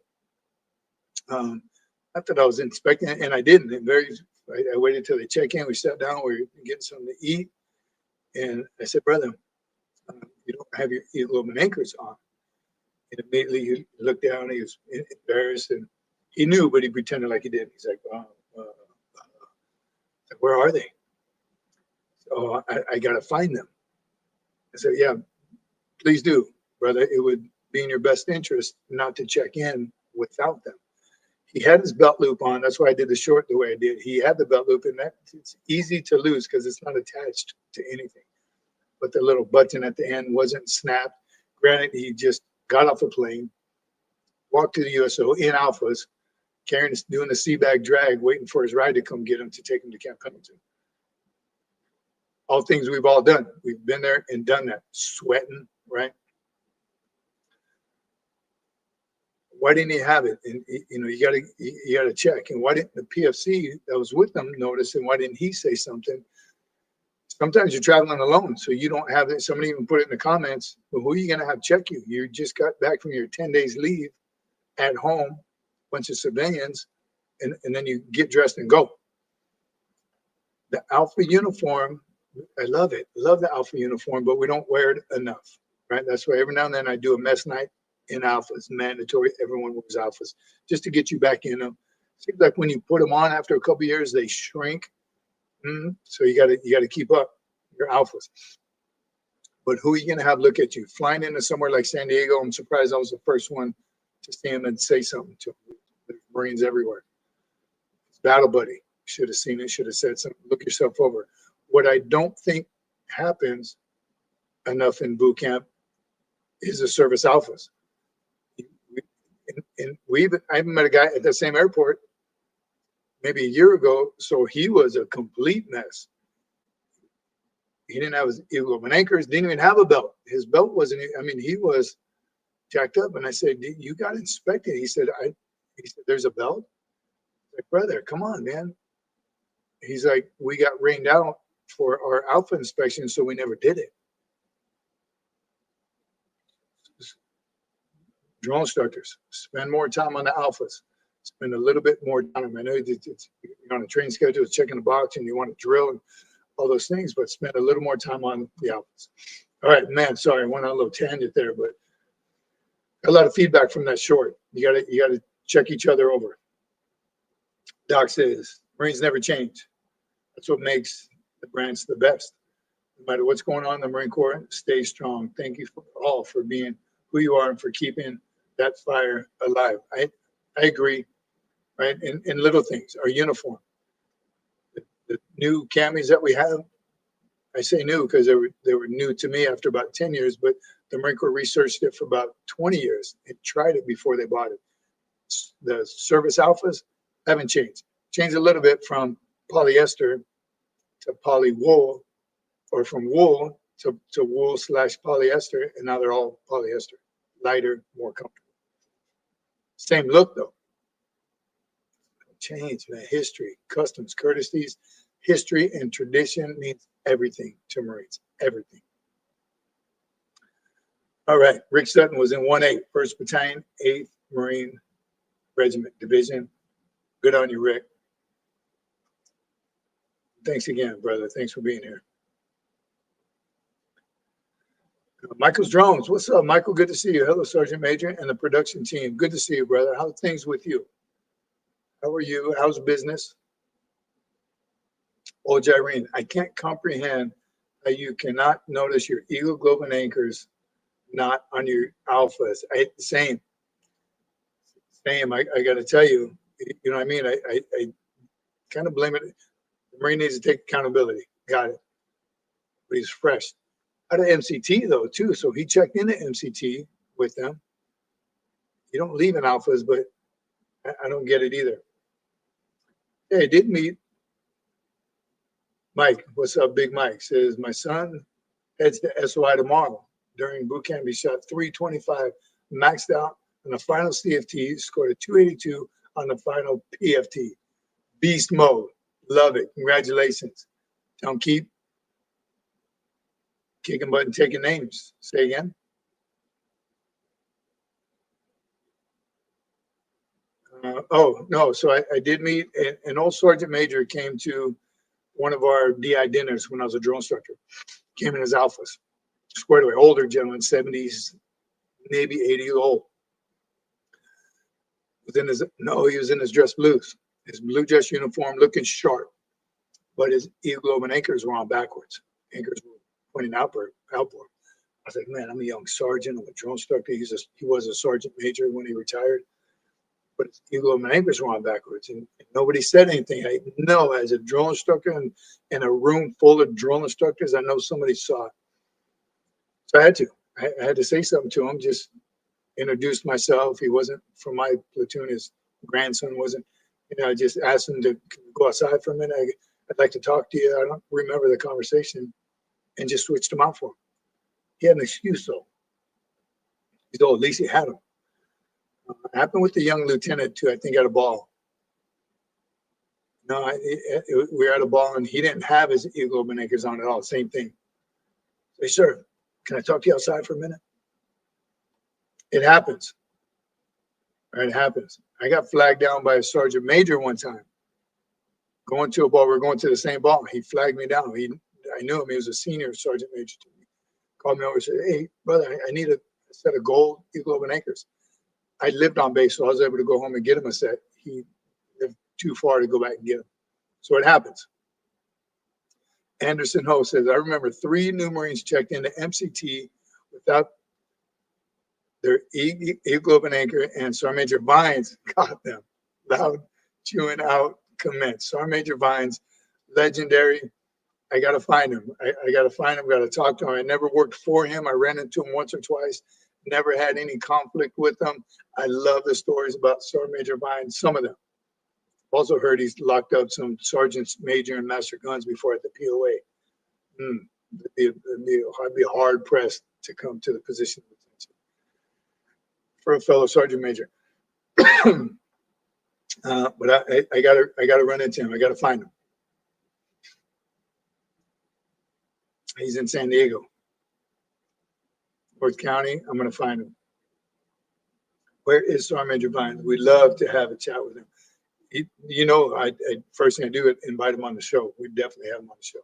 Not that I was inspecting it, and I didn't. I waited till they check in. We sat down. We were getting something to eat. And I said, brother, you don't have your Eagle Globe and Anchors on. And immediately he looked down. He was embarrassed. And he knew, but he pretended like he didn't. He's like, where are they? So I got to find them. I said, yeah, please do, brother. It would be in your best interest not to check in without them. He had his belt loop on. That's why I did the short the way I did. He had the belt loop, and it's easy to lose because it's not attached to anything. But the little button at the end wasn't snapped. Granted, he just got off a plane, walked to the USO in Alphas, doing the sea bag drag, waiting for his ride to come get him to take him to Camp Pendleton. All things we've all done. We've been there and done that, sweating, right? Why didn't he have it? And you gotta check. And why didn't the PFC that was with them notice? And why didn't he say something? Sometimes you're traveling alone, so you don't have it. Somebody even put it in the comments. Well, who are you gonna have check you? You just got back from your 10 days leave at home, bunch of civilians, and then you get dressed and go. The Alpha uniform, I love it. Love the Alpha uniform, but we don't wear it enough, right? That's why every now and then I do a mess night in Alphas, mandatory. Everyone wears Alphas just to get you back in them. Seems like when you put them on after a couple of years, they shrink. So you gotta keep up your Alphas. But who are you gonna have look at you? Flying into somewhere like San Diego, I'm surprised I was the first one to see him and say something to him. There's Marines everywhere. It's battle buddy. Should have seen it. Should have said something. Look yourself over. What I don't think happens enough in boot camp is the service Alphas. I even met a guy at the same airport maybe a year ago. So he was a complete mess. He didn't have his Eagle Globe and Anchors, didn't even have a belt. His belt wasn't, he was jacked up. And I said, you got inspected. He said, there's a belt? I'm like, brother, come on, man. He's like, we got rained out for our Alpha inspection, so we never did it. Drill instructors, spend more time on the alphas. Spend a little bit more time. I know you're on a training schedule, it's checking the box, and you want to drill and all those things, but spend a little more time on the alphas. All right, man, sorry, I went on a little tangent there, but a lot of feedback from that short. You gotta check each other over. Doc says, Marines never change. That's what makes the branch the best. No matter what's going on in the Marine Corps, stay strong. Thank you all for being who you are and for keeping that fire alive. I agree, right? In little things, our uniform, the new camis that we have, I say new because they were new to me after about 10 years, but the Marine Corps researched it for about 20 years and tried it before they bought it. The service alphas haven't changed. Changed a little bit from polyester to poly wool, or from wool to wool/polyester, and now they're all polyester. Lighter, more comfortable. Same look though. Change, man. History, customs, courtesies, history and tradition means everything to Marines. Everything. All right. Rick Sutton was in 1-8, 1st Battalion, 8th Marine Regiment Division. Good on you, Rick. Thanks again, brother. Thanks for being here. Michael's Drones. What's up, Michael? Good to see you. Hello, Sergeant Major and the production team. Good to see you, brother. How are things with you? How are you? How's business? Oh, Irene, I can't comprehend how you cannot notice your Eagle Globe and anchors not on your alphas. Same. I got to tell you, you know what I mean? I kind of blame it. The Marine needs to take accountability. Got it. But he's fresh. Out of MCT though too, so he checked into MCT with them. You don't leave in alphas, but I don't get it either. Hey, I did meet Mike. What's up, Big Mike? Says my son heads to SOI tomorrow. During boot camp, he shot 325, maxed out on the final CFT, scored a 282 on the final PFT. Beast mode. Love it. Congratulations. Don't keep kicking butt and taking names. Say again. Oh, no. So I did meet an old Sergeant Major came to one of our DI dinners when I was a drill instructor. Came in his alphas. Squared away. Older gentleman, 70s, maybe 80 years old. He was in his dress blues. His blue dress uniform looking sharp. But his Eagle Globe and anchors were on backwards. Anchors were pointing outboard. I was like, man, I'm a young sergeant. I'm a drill instructor. He was a sergeant major when he retired. But Eagle Globe and anchors were on backwards. And nobody said anything. I know as a drill instructor and in a room full of drill instructors, I know somebody saw it. So I had to. I had to say something to him, just introduced myself. He wasn't from my platoon. His grandson wasn't. I just asked him to go outside for a minute. I'd like to talk to you. I don't remember the conversation, and just switched him out for him. He had an excuse, though. He's old. At least he had him. Happened with the young lieutenant, too, I think, at a ball. No, we were at a ball, and he didn't have his Eagle Globe and anchors on at all. Same thing. Hey, sir, can I talk to you outside for a minute? It happens. It happens. I got flagged down by a sergeant major one time. Going to a ball, we're going to the same ball. He flagged me down. I knew him. He was a senior sergeant major to me. Called me over and said, hey, brother, I need a set of gold Eagle Globe and anchors. I lived on base, so I was able to go home and get him a set. He lived too far to go back and get him. So it happens. Anderson Ho says, I remember 3 new Marines checked into MCT without their Eagle Globe and anchor, and Sergeant Major Vines got them. Loud, chewing out, commence. Sergeant Major Vines, legendary. I got to find him. I got to find him, got to talk to him. I never worked for him. I ran into him once or twice. Never had any conflict with him. I love the stories about Sergeant Major Vines, some of them. Also heard he's locked up some sergeants major and master guns before at the POA. I'd be hard pressed to come to the position of attention for a fellow sergeant major. But I gotta run into him. I gotta find him. He's in San Diego, North County. I'm gonna find him. Where is Sergeant Major Vines? We'd love to have a chat with him. You know, I first thing I do is invite him on the show. We definitely have him on the show.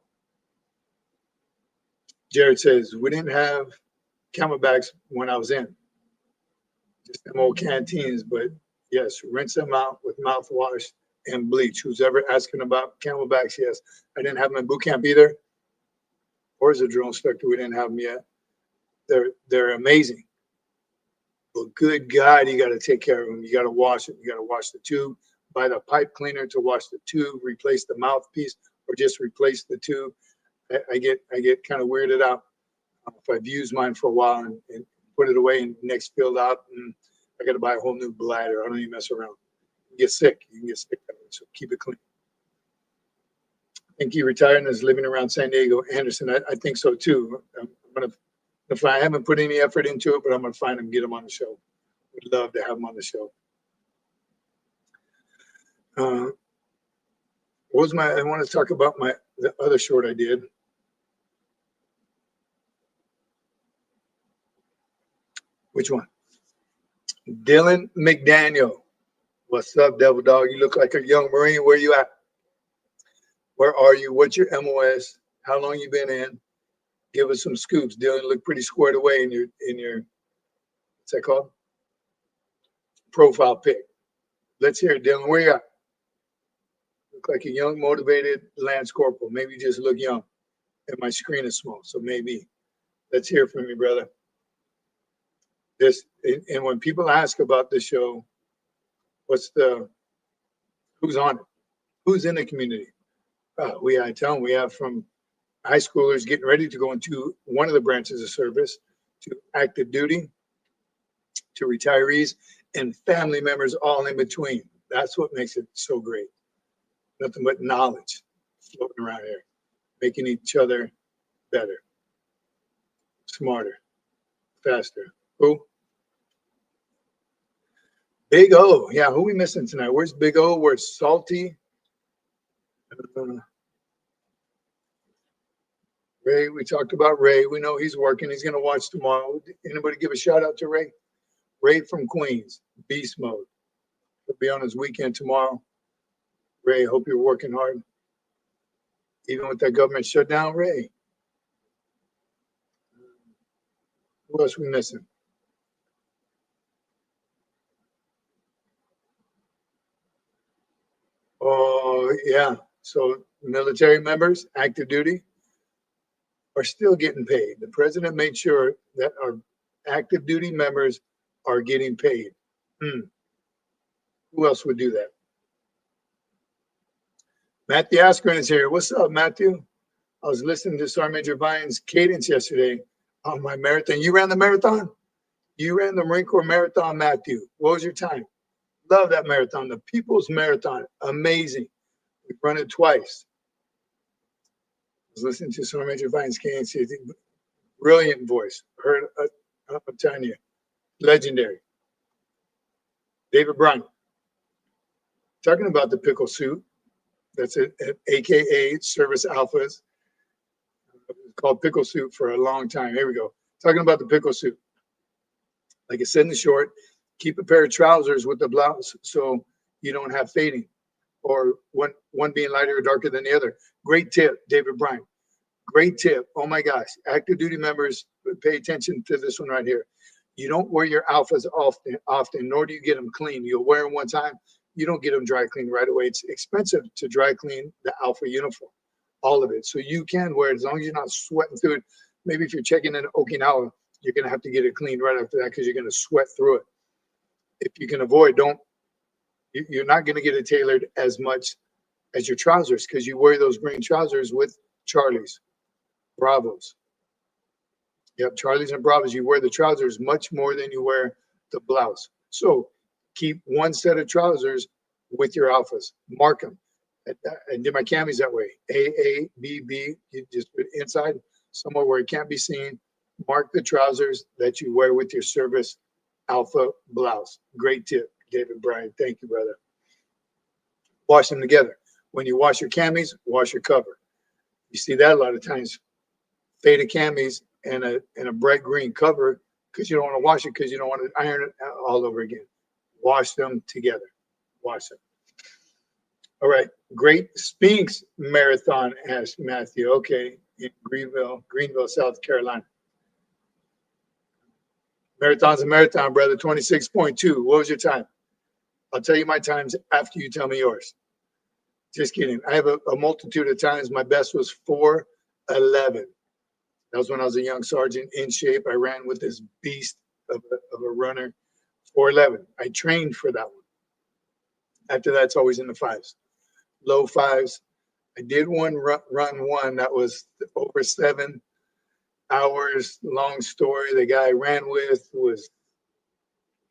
Jared says, we didn't have Camelbacks when I was in. Just them old canteens, but yes, rinse them out with mouthwash and bleach. Who's ever asking about Camelbacks? Yes, I didn't have them in boot camp either. Or as a drill instructor, we didn't have them yet. They're amazing. But good God, you got to take care of them. You got to wash it. You got to wash the tube. Buy the pipe cleaner to wash the tube. Replace the mouthpiece, or just replace the tube. I get kind of weirded out if I've used mine for a while and put it away and next filled out, and I got to buy a whole new bladder. I don't even mess around. You get sick. You can get sick. So keep it clean. I think he retired and is living around San Diego. Anderson, I think so too. I'm gonna, if I haven't put any effort into it, but I'm gonna find him, get him on the show. Would love to have him on the show. What was I want to talk about the other short I did. Which one? Dylan McDaniel. What's up, Devil Dog? You look like a young Marine. Where you at? Where are you? What's your MOS? How long you been in? Give us some scoops. Dylan, look pretty squared away in your what's that called? Profile pic. Let's hear it, Dylan. Where you at? Look like a young, motivated Lance Corporal. Maybe you just look young. And my screen is small, so maybe. Let's hear from you, brother. And when people ask about the show, who's on it? Who's in the community? I tell them we have from high schoolers getting ready to go into one of the branches of service, to active duty, to retirees, and family members all in between. That's what makes it so great. Nothing but knowledge floating around here, making each other better, smarter, faster. Who? Big O. Yeah, who we missing tonight? Where's Big O? Where's Salty? Ray, we talked about Ray. We know he's working. He's going to watch tomorrow. Anybody give a shout out to Ray? Ray from Queens, beast mode. He'll be on his weekend tomorrow. Ray, hope you're working hard. Even with that government shutdown, Ray. Who else we missing? Oh, yeah. So military members, active duty, are still getting paid. The president made sure that our active duty members are getting paid. Who else would do that? Matthew Askren is here. What's up, Matthew? I was listening to Sergeant Major Vine's cadence yesterday on my marathon. You ran the marathon? You ran the Marine Corps Marathon, Matthew. What was your time? Love that marathon. The People's Marathon. Amazing. We've run it twice. I was listening to Sergeant Major Vine's cadence. Brilliant voice. Heard, I'm telling you, legendary. David Bryant. Talking about the pickle suit. That's it, AKA Service Alphas. It's called pickle suit for a long time. Here we go. Talking about the pickle suit. Like I said in the short, keep a pair of trousers with the blouse so you don't have fading, or one being lighter or darker than the other. Great tip, David Bryant. Great tip. Oh my gosh. Active duty members, pay attention to this one right here. You don't wear your alphas often, nor do you get them clean. You'll wear them one time. You don't get them dry clean right away. It's expensive to dry clean the alpha uniform, all of it. So you can wear it as long as you're not sweating through it. Maybe if you're checking in Okinawa, you're going to have to get it cleaned right after that because you're going to sweat through it. If you can avoid, you're not going to get it tailored as much as your trousers because you wear those green trousers with Charlies, Bravos. Yep, Charlies and Bravos, you wear the trousers much more than you wear the blouse. So keep one set of trousers with your alphas. Mark them. I did my camis that way. A, B, B. You just put inside somewhere where it can't be seen. Mark the trousers that you wear with your service alpha blouse. Great tip, David Bryan. Thank you, brother. Wash them together. When you wash your camis, wash your cover. You see that a lot of times. Faded camis and a bright green cover because you don't want to wash it because you don't want to iron it all over again. Wash them together. Wash them. All right. Great Sphinx Marathon, asked Matthew. Okay. In Greenville, South Carolina. Marathon's a marathon, brother. 26.2. What was your time? I'll tell you my times after you tell me yours. Just kidding. I have a multitude of times. My best was 4:11. That was when I was a young sergeant in shape. I ran with this beast of a runner. 4:11. I trained for that one. After that, it's always in the fives. Low fives. I did one run one that was over 7 hours. Long story. The guy I ran with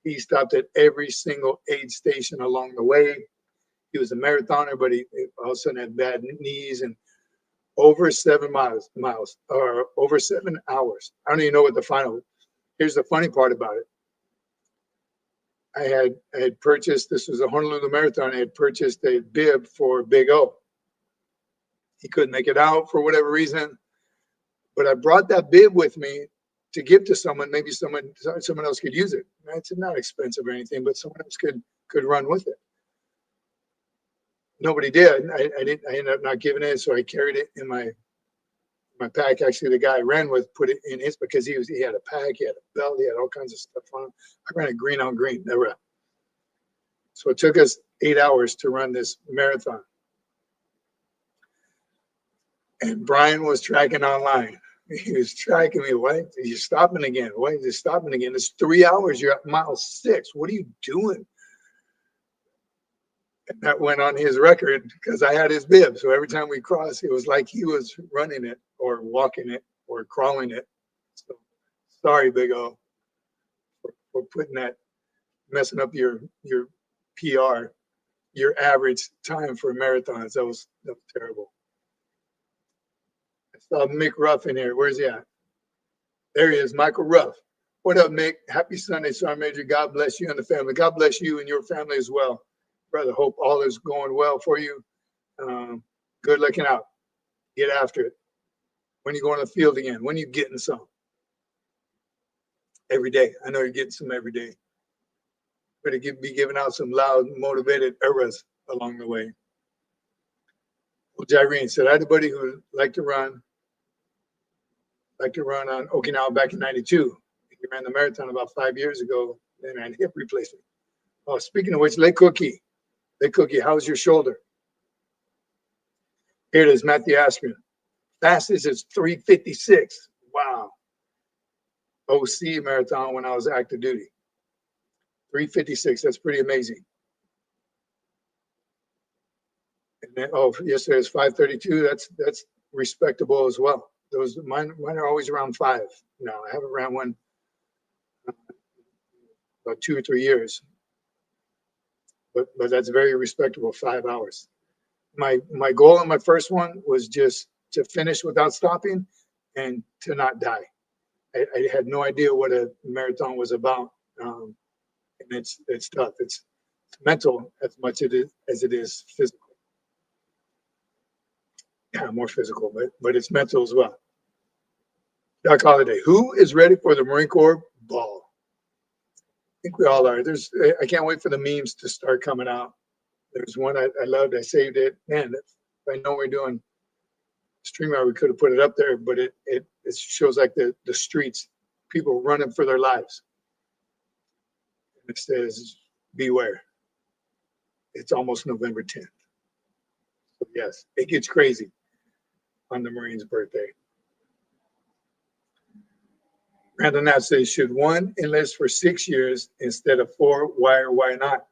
he stopped at every single aid station along the way. He was a marathoner, but he all of a sudden had bad knees, and over 7 miles or over 7 hours. I don't even know what the final. Here's the funny part about it. I had purchased, this was a Honolulu Marathon, I had purchased a bib for Big O. He couldn't make it out for whatever reason, but I brought that bib with me to give to someone. Maybe someone else could use it. It's not expensive or anything, but someone else could run with it. Nobody did. I ended up not giving it, so I carried it in my pack. Actually, the guy I ran with put it in his because he had a pack, he had a belt, he had all kinds of stuff on him. I ran a green on green, never. So it took us 8 hours to run this marathon. And Brian was tracking online. He was tracking me. Why are you stopping again? Why are you stopping again? It's 3 hours. You're at mile 6. What are you doing? And that went on his record because I had his bib. So every time we crossed, it was like he was running it or walking it or crawling it. So sorry, Big O, for putting that, messing up your PR, your average time for marathons. That was terrible. I saw Mick Ruff in here. Where's he at? There he is, Michael Ruff. What up, Mick? Happy Sunday, Sergeant Major. God bless you and the family. God bless you and your family as well. Brother, hope all is going well for you. Good looking out. Get after it. When you go on the field again? When you getting some? Every day. I know you're getting some every day. Better be giving out some loud, motivated eras along the way. Well, Jyrene said, I had a buddy who liked to run on Okinawa back in '92. He ran the marathon about 5 years ago, then had hip replacement. Oh, speaking of which, Lake Cookie, how's your shoulder? Here it is, Matthew Askren. Fastest is 3:56. Wow. OC marathon when I was active duty. 3:56. That's pretty amazing. And then, yesterday was 5:32. That's respectable as well. Those mine are always around 5. Now I haven't ran one about 2 or 3 years. But that's very respectable, 5 hours. My goal on my first one was just to finish without stopping and to not die. I had no idea what a marathon was about. And it's tough. It's mental as much as it is physical. Yeah, more physical, but it's mental as well. Doc Holliday, who is ready for the Marine Corps ball? I think we all are. I can't wait for the memes to start coming out. There's one I loved. I saved it. Man, if I know we're doing StreamYard, we could have put it up there, but it shows like the streets, people running for their lives. And it says, beware. It's almost November 10th. So yes, it gets crazy on the Marine's birthday. Randall Knapp says, should one enlist for 6 years instead of 4? Why or why not?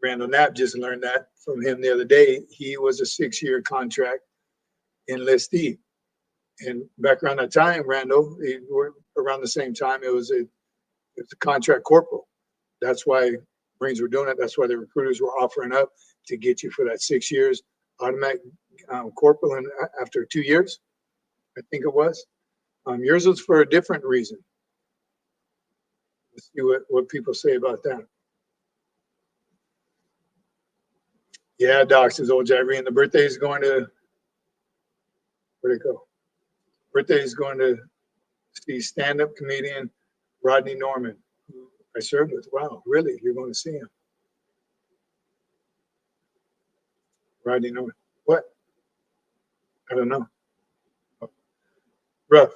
Randall Knapp just learned that from him the other day. He was a 6-year contract enlistee. And back around that time, Randall, around the same time, it was a contract corporal. That's why Marines were doing it. That's why the recruiters were offering up to get you for that 6 years automatic corporal. And after 2 years, I think it was. Yours was for a different reason. Let's see what people say about that. Yeah, Doc says, old Jyrene, the birthday is going to, where'd it go? Birthday is going to see stand-up comedian Rodney Norman, who I served with. Wow, really? You're going to see him? Rodney North. What? I don't know. Rough.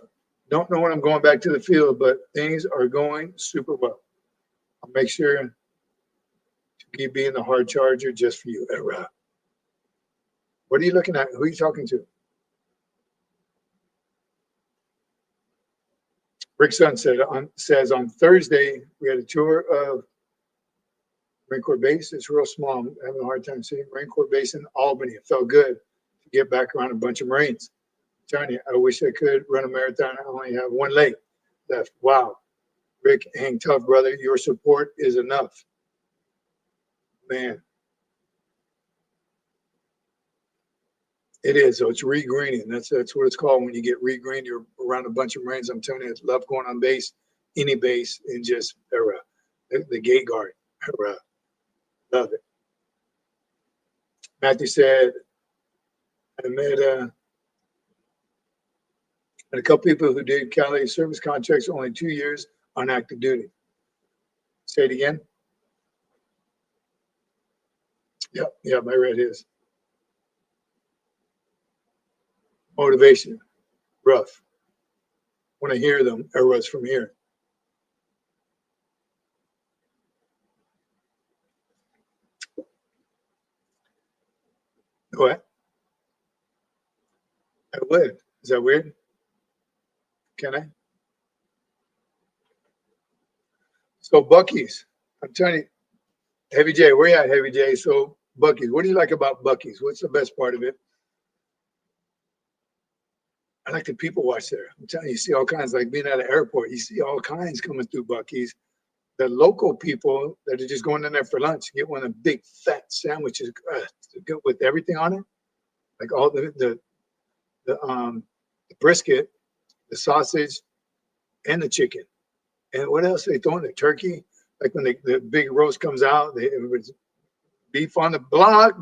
Don't know when I'm going back to the field, but things are going super well. I'll make sure to keep being the hard charger just for you. What are you looking at? Who are you talking to? Rick Sun says on Thursday, we had a tour of Marine Corps Base. It's real small. I'm having a hard time seeing Marine Corps Base in Albany. It felt good to get back around a bunch of Marines. I'm telling you, I wish I could run a marathon. I only have one leg left. Wow. Rick, hang tough, brother. Your support is enough. Man. It is. So it's regreening. That's what it's called when you get regreened. You're around a bunch of Marines. I'm telling you, I love going on base, any base, and just the gate guard. Love it. Matthew said, I met a couple people who did Cali service contracts, only 2 years on active duty. Say it again. Yep, I read his. Motivation, rough. When I hear them, arrows from here. What? I would. Is that weird? Can I? So Buc-ee's, I'm telling you, Heavy J, where you at, Heavy J? So Buc-ee's, what do you like about Buc-ee's? What's the best part of it? I like the people watch there. I'm telling you, you see all kinds, like being at an airport, you see all kinds coming through Buc-ee's. The local people that are just going in there for lunch, get one of the big fat sandwiches with everything on it, like all the brisket, the sausage, and the chicken. And what else they throw in the turkey? Like when the big roast comes out, it was beef on the block,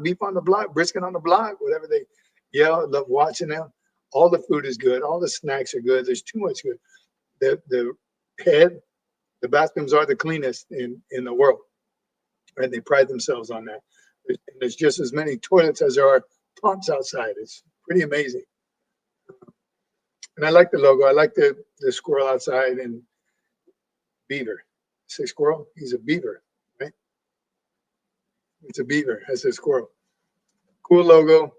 brisket on the block, whatever they yell. I love watching them. All the food is good. All the snacks are good. There's too much good. The bathrooms are the cleanest in the world, and they pride themselves on that. There's just as many toilets as there are pumps outside. It's pretty amazing. And I like the logo. I like the squirrel outside and beaver. Say squirrel? He's a beaver, right? It's a beaver. That's a squirrel. Cool logo.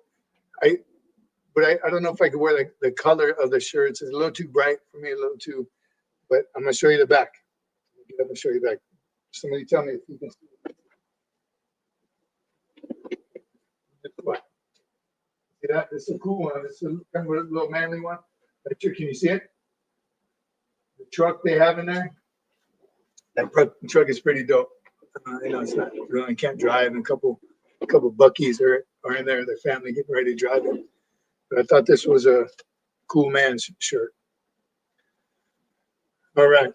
But I don't know if I could wear the color of the shirts. It's a little too bright for me, a little too, but I'm going to show you the back. Get up and show you the back. Somebody tell me if you can see it. See that? This is a cool one. This is kind of a little manly one. Right here, can you see it? The truck they have in there. That truck is pretty dope. It's not really, I can't drive, and a couple Buc-ee's are in there. Their family getting ready to drive it. But I thought this was a cool man's shirt. All right.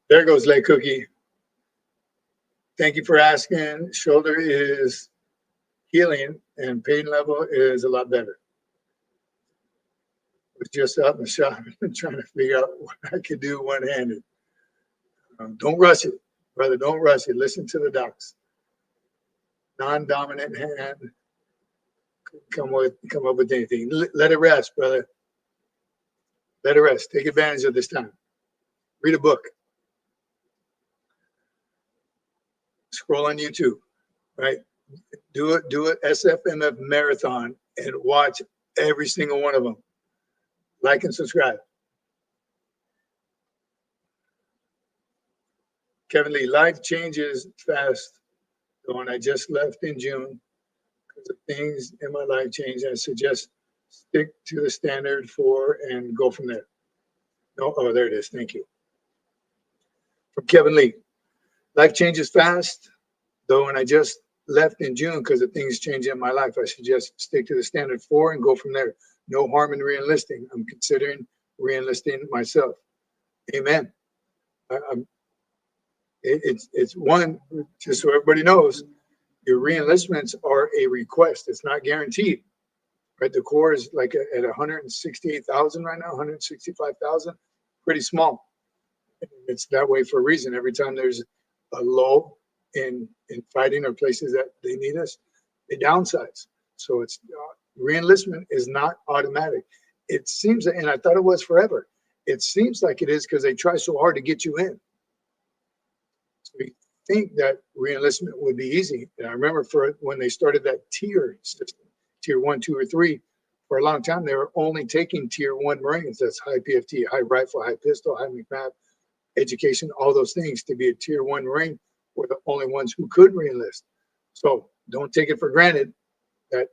There goes Lay Cookie. Thank you for asking. Shoulder is healing and pain level is a lot better. I was just out in the shop and trying to figure out what I could do one-handed. Don't rush it, brother. Don't rush it. Listen to the docs. Non-dominant hand. Come up with anything. Let it rest, brother. Let it rest. Take advantage of this time. Read a book. Scroll on YouTube, right? Do it SFMF marathon and watch every single one of them. Like and subscribe. Kevin Lee, life changes fast. So when I just left in June, because of things in my life changed, I suggest stick to the standard 4 and go from there. No, oh, there it is. Thank you. From Kevin Lee, life changes fast. Though when I just left in June, because of things changing in my life, I suggest stick to the standard 4 and go from there. No harm in re-enlisting. I'm considering re-enlisting myself. Amen. It's one, just so everybody knows, your re-enlistments are a request. It's not guaranteed, right? The Corps is like at 168,000 right now, 165,000, pretty small. It's that way for a reason. Every time there's a lull in fighting or places that they need us, they downsize. So it's reenlistment is not automatic. It seems, and I thought it was forever. It seems like it is because they try so hard to get you in. So you think that reenlistment would be easy. And I remember for when they started that tier system, tier 1, 2, or 3, for a long time, they were only taking tier 1 Marines. That's high PFT, high rifle, high pistol, high McMath, education, all those things. To be a tier 1 Marine were the only ones who could reenlist. So don't take it for granted that,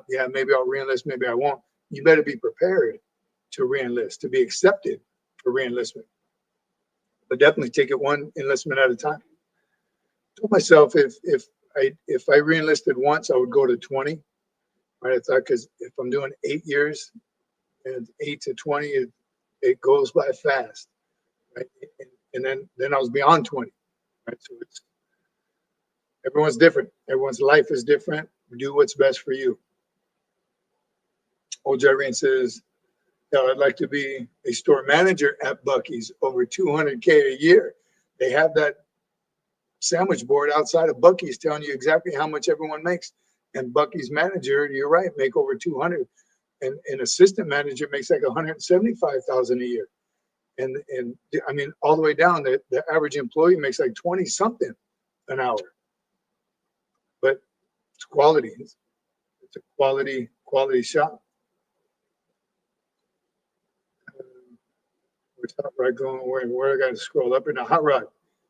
yeah, maybe I'll reenlist, maybe I won't. You better be prepared to reenlist, to be accepted for reenlistment. But definitely take it one enlistment at a time. I told myself if I reenlisted once, I would go to 20. Right? I thought, because if I'm doing 8 years and 8 to 20, it goes by fast. Right? And then I was beyond 20. Right? So everyone's different. Everyone's life is different. Do what's best for you. Old Irene says, yeah, I'd like to be a store manager at Buc-ee's, over $200K a year. They have that sandwich board outside of Buc-ee's telling you exactly how much everyone makes. And Buc-ee's manager, you're right, make over 200. And an assistant manager makes like 175,000 a year. And I mean, all the way down, the average employee makes like 20 something an hour. But it's quality. It's a quality shop. Where's Hot Rod going? Where I got to scroll up in the Hot Rod.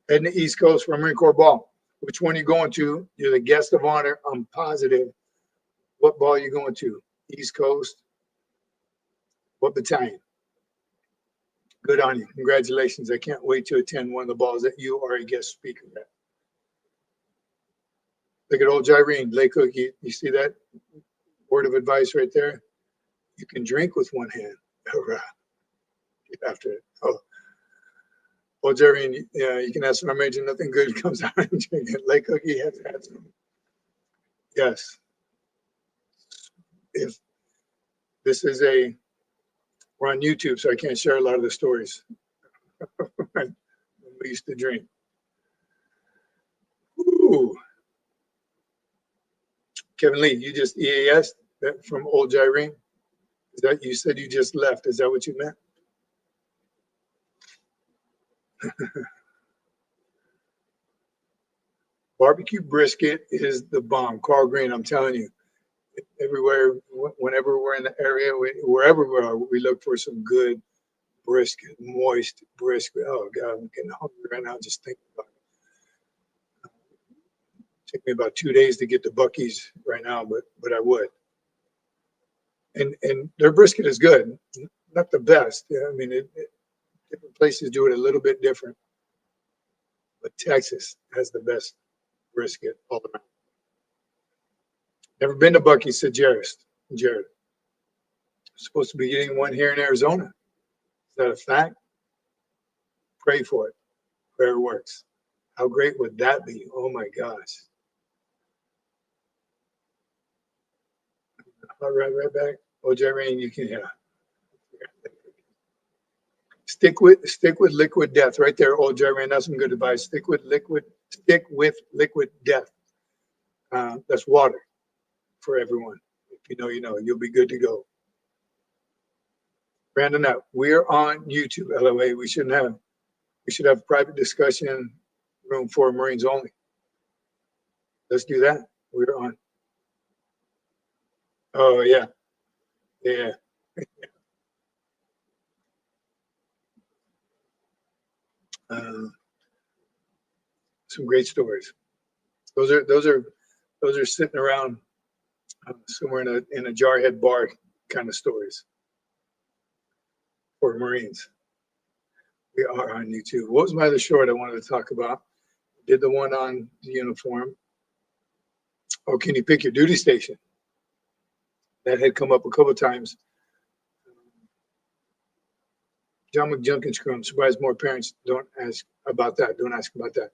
Heading to the East Coast for Marine Corps ball. Which one are you going to? You're the guest of honor. I'm positive. What ball are you going to? East Coast. What battalion? Good on you. Congratulations. I can't wait to attend one of the balls that you are a guest speaker at. Look at old Irene, Lake Cook. You see that word of advice right there? You can drink with one hand. Hurrah. Get after it. Oh, old Irene, yeah, you can ask our major. Nothing good comes out of drinking. Lake Cookie has had some. Yes. If this is we're on YouTube, so I can't share a lot of the stories. We used to drink. Ooh. Kevin Lee, you just EAS that from old Irene? Is that, you said you just left? Is that what you meant? Barbecue brisket is the bomb. Carl Green, I'm telling you, everywhere, whenever we're in the area, wherever we are, we look for some good brisket, moist brisket. Oh God, I'm getting hungry right now just thinking about it. Take me about 2 days to get to Buc-ee's right now, but I would. And their brisket is good, not the best. Yeah, I mean, different places do it a little bit different, but Texas has the best brisket all around. Never been to Buc-ee's, said Jared. Supposed to be getting one here in Arizona. Is that a fact? Pray for it. Prayer works. How great would that be? Oh my gosh. All right, right back. Oh, Jerry, you can, yeah. Stick with liquid death right there. Oh, Jerry, that's some good advice. Stick with liquid death. That's water for everyone. If you know, you know. You'll be good to go. Brandon out. We're on YouTube, LOA. We should have private discussion room for Marines only. Let's do that. We're on. Oh yeah. Yeah. Some great stories. Those are sitting around somewhere in a jarhead bar kind of stories for Marines. We are on YouTube. What was my other short I wanted to talk about? Did the one on the uniform. Oh, can you pick your duty station? That had come up a couple of times. John McJunkins, I'm surprised more parents don't ask about that. Don't ask about that.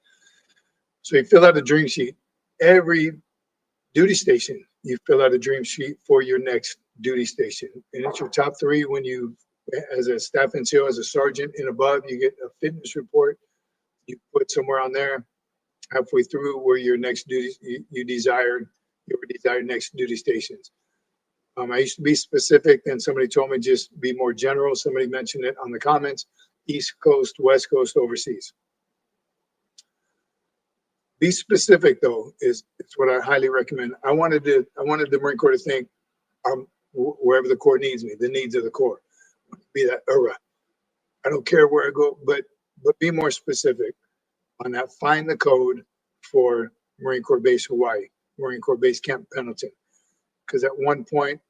So you fill out a dream sheet. Every duty station, you fill out a dream sheet for your next duty station. And it's your top 3 when you, as a staff NCO, as a sergeant and above, you get a fitness report. You put somewhere on there halfway through where your next duty, your desired next duty stations. I used to be specific, then somebody told me just be more general. Somebody mentioned it on the comments, East Coast, West Coast, overseas. Be specific though, is what I highly recommend. I wanted the Marine Corps to think, wherever the Corps needs me, the needs of the Corps. Be that URAH. I don't care where I go, but be more specific on that. Find the code for Marine Corps Base Hawaii, Marine Corps Base Camp Pendleton. Because at one point,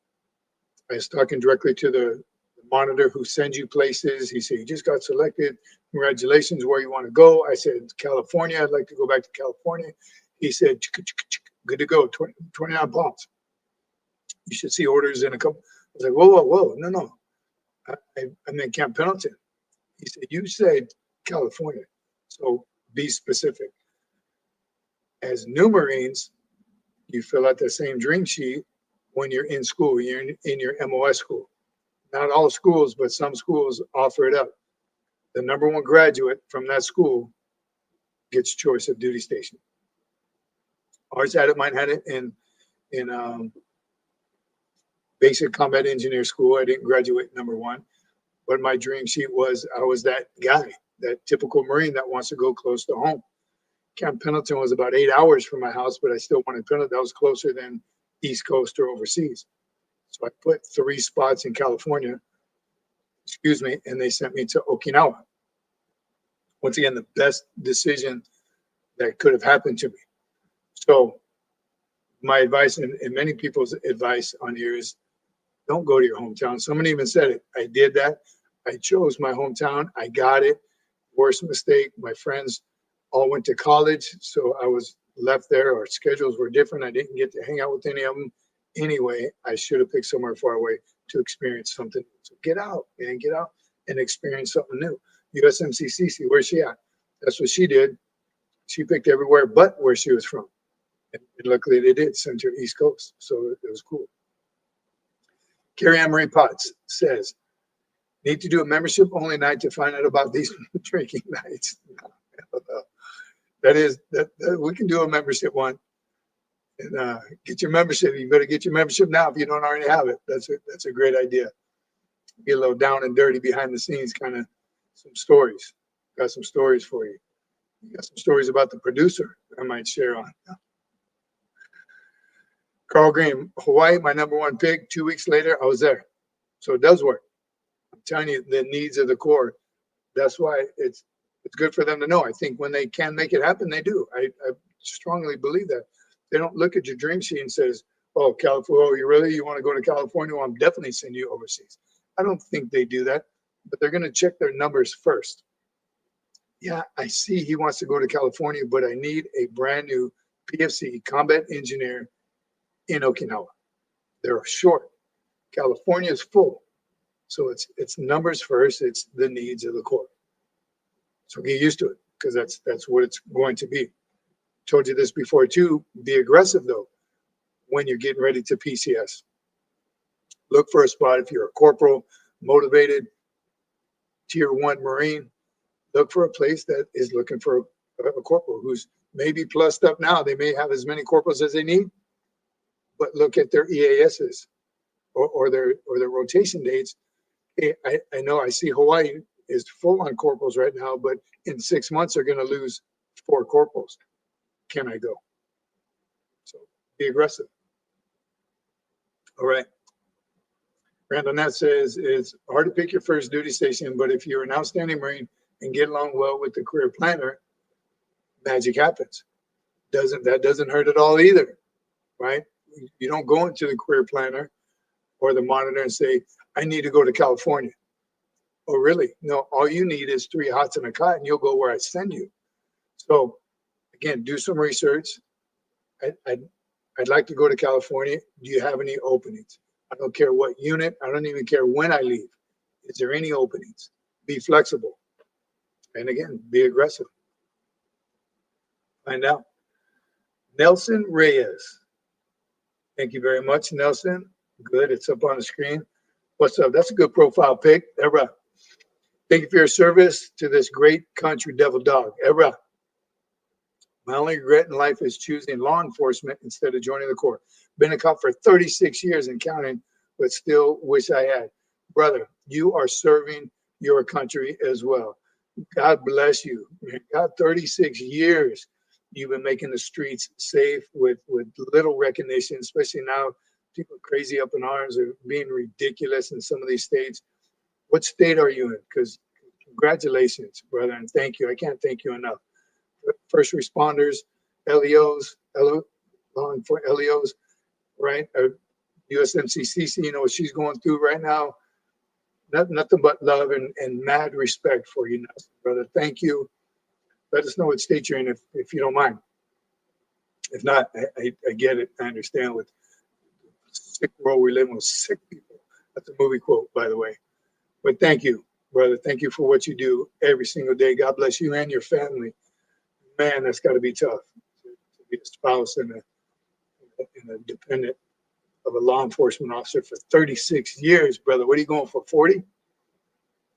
I was talking directly to the monitor who sends you places. He said, you just got selected. Congratulations, where you want to go. I said, California. I'd like to go back to California. He said, good to go, 29 pounds. You should see orders in a couple. I was like, whoa, no. I'm in Camp Pendleton. He said, you said California. So be specific. As new Marines, you fill out the same dream sheet when you're in school, you're in your MOS school. Not all schools, but some schools offer it up. The #1 graduate from that school gets choice of duty station. Ours had it, mine had it in basic combat engineer school. I didn't graduate #1, but my dream sheet was I was that guy, that typical Marine that wants to go close to home. Camp Pendleton was about 8 hours from my house, but I still wanted Pendleton. That was closer than East Coast or overseas. So I put 3 spots in California, and they sent me to Okinawa. Once again, the best decision that could have happened to me. So my advice, and many people's advice on here, is don't go to your hometown. Someone even said it. I did that. I chose my hometown. I got it. Worst mistake. My friends all went to college, so I was left there. Our schedules were different. I didn't get to hang out with any of them. Anyway, I should have picked somewhere far away to experience something. So get out, man, get out and experience something new. USMC Cece, where's she at? That's what she did. She picked everywhere but where she was from. And luckily they did, Center East Coast. So it was cool. Carrie Ann Marie Potts says, need to do a membership only night to find out about these drinking nights. That we can do a membership one. And get your membership. You better get your membership now if you don't already have it. That's a great idea. Get a little down and dirty behind the scenes, kind of some stories. Got some stories for you. Got some stories about the producer I might share on. Carl Green, Hawaii, my #1 pick. 2 weeks later, I was there. So it does work. I'm telling you, the needs of the Corps. That's why it's good for them to know. I think when they can make it happen, they do. I strongly believe that. They don't look at your dream sheet and says, oh, California, you want to go to California? Well, I'm definitely sending you overseas. I don't think they do that, but they're going to check their numbers first. Yeah, I see he wants to go to California, but I need a brand new PFC combat engineer in Okinawa. They're short. California is full. So it's numbers first. It's the needs of the Corps. So get used to it, because that's what it's going to be. Told you this before too. Be aggressive though when you're getting ready to PCS. Look for a spot. If you're a corporal, motivated, Tier 1 Marine, look for a place that is looking for a corporal who's maybe plussed up now. They may have as many corporals as they need, but look at their EASs or their rotation dates. Hey, I know I see Hawaii is full on corporals right now, but in 6 months they're going to lose 4 corporals. Can I go? So be aggressive. All right. Randall Nett says it's hard to pick your first duty station, but if you're an outstanding Marine and get along well with the career planner, magic happens. That doesn't hurt at all either, right? You don't go into the career planner or the monitor and say, I need to go to California. Oh, really? No, all you need is 3 hots and a cot, and you'll go where I send you. So again, do some research. I'd like to go to California. Do you have any openings? I don't care what unit. I don't even care when I leave. Is there any openings? Be flexible. And again, be aggressive. Find out. Nelson Reyes. Thank you very much, Nelson. Good. It's up on the screen. What's up? That's a good profile pic. Era. Thank you for your service to this great country, Devil Dog. Era. My only regret in life is choosing law enforcement instead of joining the Corps. Been a cop for 36 years and counting, but still wish I had. Brother, you are serving your country as well. God bless you. God, 36 years you've been making the streets safe with little recognition, especially now. People are crazy up in arms are being ridiculous in some of these states. What state are you in? Because congratulations, brother, and thank you. I can't thank you enough. First responders, LEOs, LEOs, right? USMC Cece, you know what she's going through right now. Nothing but love and mad respect for you, brother. Thank you. Let us know what state you're in if you don't mind. If not, I get it. I understand with the sick world we live in with sick people. That's a movie quote, by the way. But thank you, brother. Thank you for what you do every single day. God bless you and your family. Man, that's got to be tough to be a spouse and a dependent of a law enforcement officer for 36 years, brother. What are you going for, 40?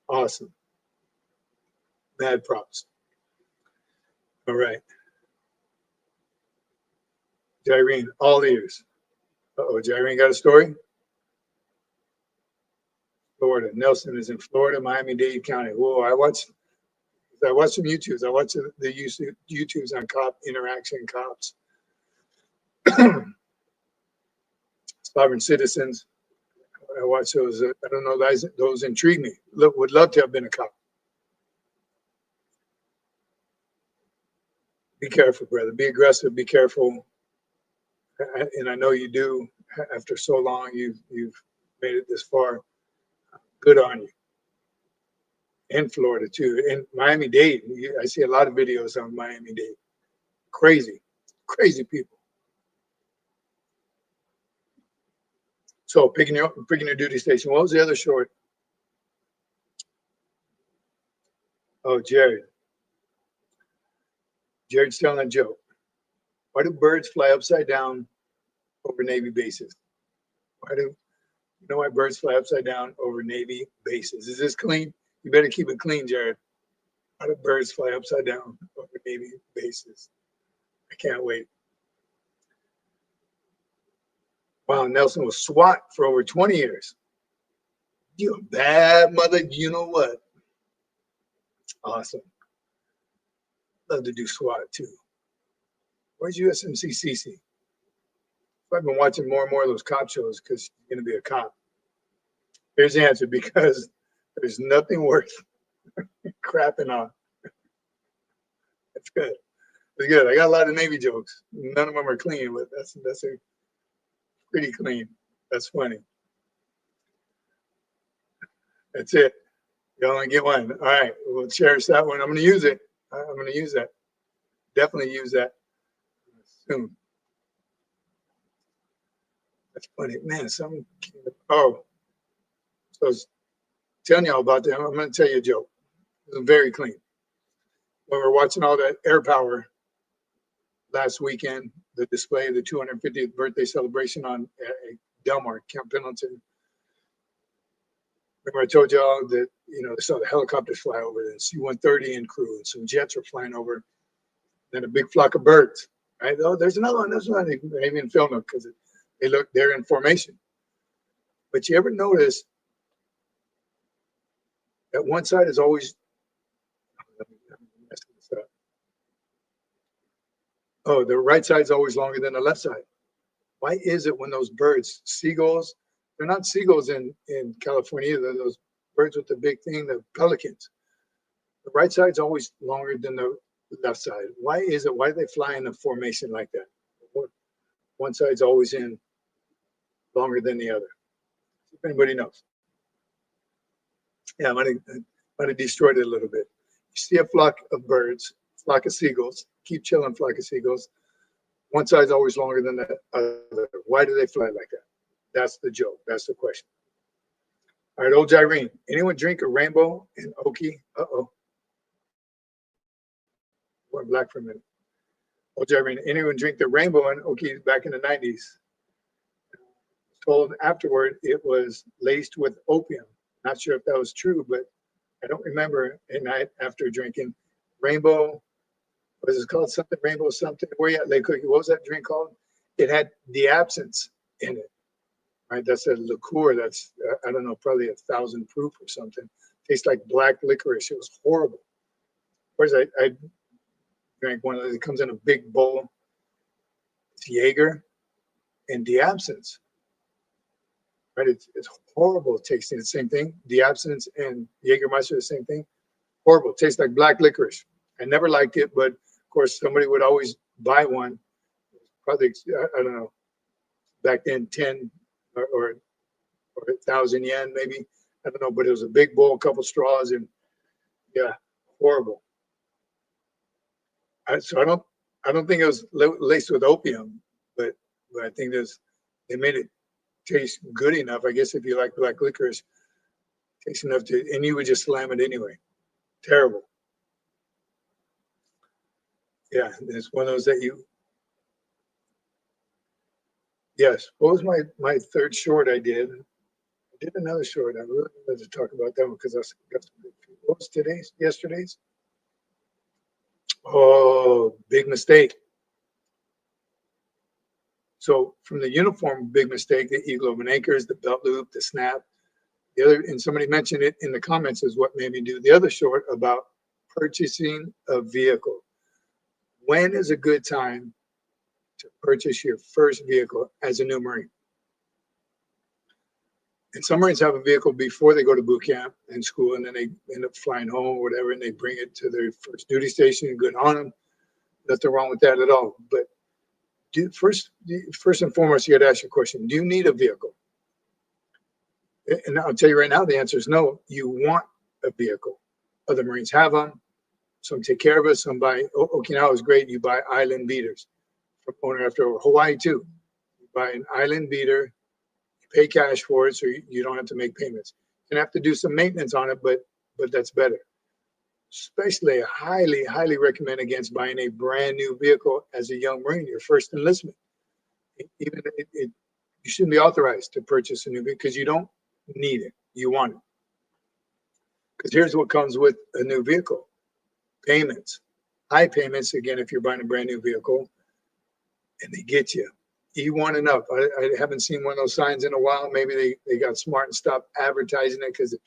Awesome. Mad props. All right. Jyrene, all ears. Uh-oh, Jyrene got a story? Florida. Nelson is in Florida, Miami-Dade County. Whoa, I watched some YouTubes. I watched the YouTubes on cop interaction, cops. Sovereign citizens. I watch those. I don't know, those intrigue me. Would love to have been a cop. Be careful, brother. Be aggressive. Be careful. And I know you do. After so long, you've made it this far. Good on you. In Florida too. In Miami-Dade, I see a lot of videos on Miami-Dade. Crazy people. So picking your duty station. What was the other short? Oh, Jared's telling a joke. Why do birds fly upside down over Navy bases? You know why birds fly upside down over Navy bases? Is this clean? You better keep it clean, Jared. Why do birds fly upside down over Navy bases? I can't wait. Wow, Nelson was SWAT for over 20 years. You a bad mother, you know what? Awesome. Love to do SWAT too. Where's USMC Cece? I've been watching more and more of those cop shows because she's going to be a cop. Here's the answer: because there's nothing worth crapping on. That's good. That's good. I got a lot of Navy jokes. None of them are clean, but that's a pretty clean. That's funny. That's it. You only get one. All right. We'll cherish that one. I'm going to use it. I'm going to use that. Definitely use that soon. That's funny. Man, oh. So I was telling y'all about that. I'm going to tell you a joke. It was very clean. When we were watching all that air power last weekend, the display of the 250th birthday celebration on Delmar, Camp Pendleton. Remember I told y'all that, they saw the helicopters fly over, the C-130 and crew, and some jets were flying over, then a big flock of birds, right? Oh, there's another one. There's one. They even filmed them because they're in formation. But you ever notice that one side is always, the right side is always longer than the left side. Why is it when those birds, seagulls, they're not seagulls in California either, those birds with the big thing, the pelicans. The right side's always longer than the left side. Why is it? Why do they fly in a formation like that? One side's always in longer than the other. If anybody knows. Yeah, I might have destroyed it a little bit. You see a flock of birds, flock of seagulls, keep chilling, flock of seagulls. One side's always longer than the other. Why do they fly like that? That's the joke. That's the question. All right, old Jyrene. Anyone drink a Rainbow and Okie? Uh-oh. Went black for a minute. Old Jyrene. Anyone drink the Rainbow and Okie back in the 90s? Told afterward it was laced with opium. Not sure if that was true, but I don't remember a night after drinking Rainbow what is it called? Something Rainbow something. Where you at, Lake Cookie? What was that drink called? It had the absinthe in it. Right, that's a liqueur that's, I don't know, probably 1,000 proof or something. Tastes like black licorice. It was horrible. Whereas I drank one of those. It comes in a big bowl. It's Jaeger and the absinthe. Right, it's horrible tasting. The same thing. The absinthe and Jägermeister, the same thing. Horrible. Tastes like black licorice. I never liked it, but of course somebody would always buy one. Probably, I don't know, back then 10 or 1,000 yen maybe. I don't know, but it was a big bowl, a couple straws, and yeah, horrible. So I don't think it was laced with opium, but I think they made it taste good enough. I guess if you like black licorice, tastes enough to, and you would just slam it anyway. Terrible. Yeah, it's one of those that you. Yes. What was my third short I did? I did another short. I really wanted to talk about that one because I got some good. What was yesterday's? Oh, big mistake. So from the uniform, big mistake, the eagle over anchors, the belt loop, the snap. The other, and somebody mentioned it in the comments, is what made me do the other short about purchasing a vehicle. When is a good time to purchase your first vehicle as a new Marine? And some Marines have a vehicle before they go to boot camp and school, and then they end up flying home or whatever, and they bring it to their first duty station. Good on them. Nothing wrong with that at all. But first and foremost, you got to ask your question: do you need a vehicle? And I'll tell you right now, the answer is no. You want a vehicle. Other Marines have them. Some take care of us. Some buy. Okinawa is great. You buy island beaters from owner after owner. Hawaii too. You buy an island beater. Pay cash for it, so you don't have to make payments. You have to do some maintenance on it, but that's better. Especially, I highly recommend against buying a brand new vehicle as a young Marine, your first enlistment. Even you shouldn't be authorized to purchase a new vehicle because you don't need it. You want it. Because here's what comes with a new vehicle: payments, high payments. Again, if you're buying a brand new vehicle, and they get you. E1 and up. I haven't seen one of those signs in a while. Maybe they got smart and stopped advertising it because it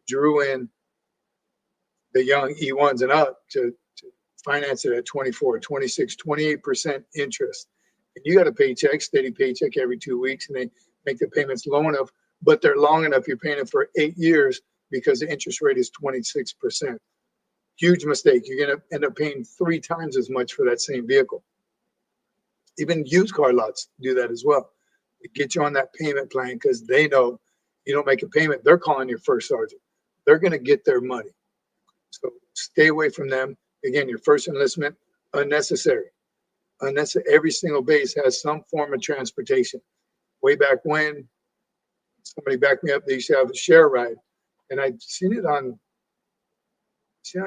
drew in the young E1s and up to finance it at 24, 26, 28% interest. And you got a paycheck, steady paycheck every 2 weeks, and they make the payments low enough, but they're long enough. You're paying it for 8 years because the interest rate is 26%. Huge mistake. You're going to end up paying 3 times as much for that same vehicle. Even used car lots do that as well. They get you on that payment plan because they know you don't make a payment, they're calling your first sergeant. They're going to get their money. So stay away from them. Again, your first enlistment, unnecessary. Every single base has some form of transportation. Way back when, somebody backed me up, they used to have a share ride. And I'd seen it on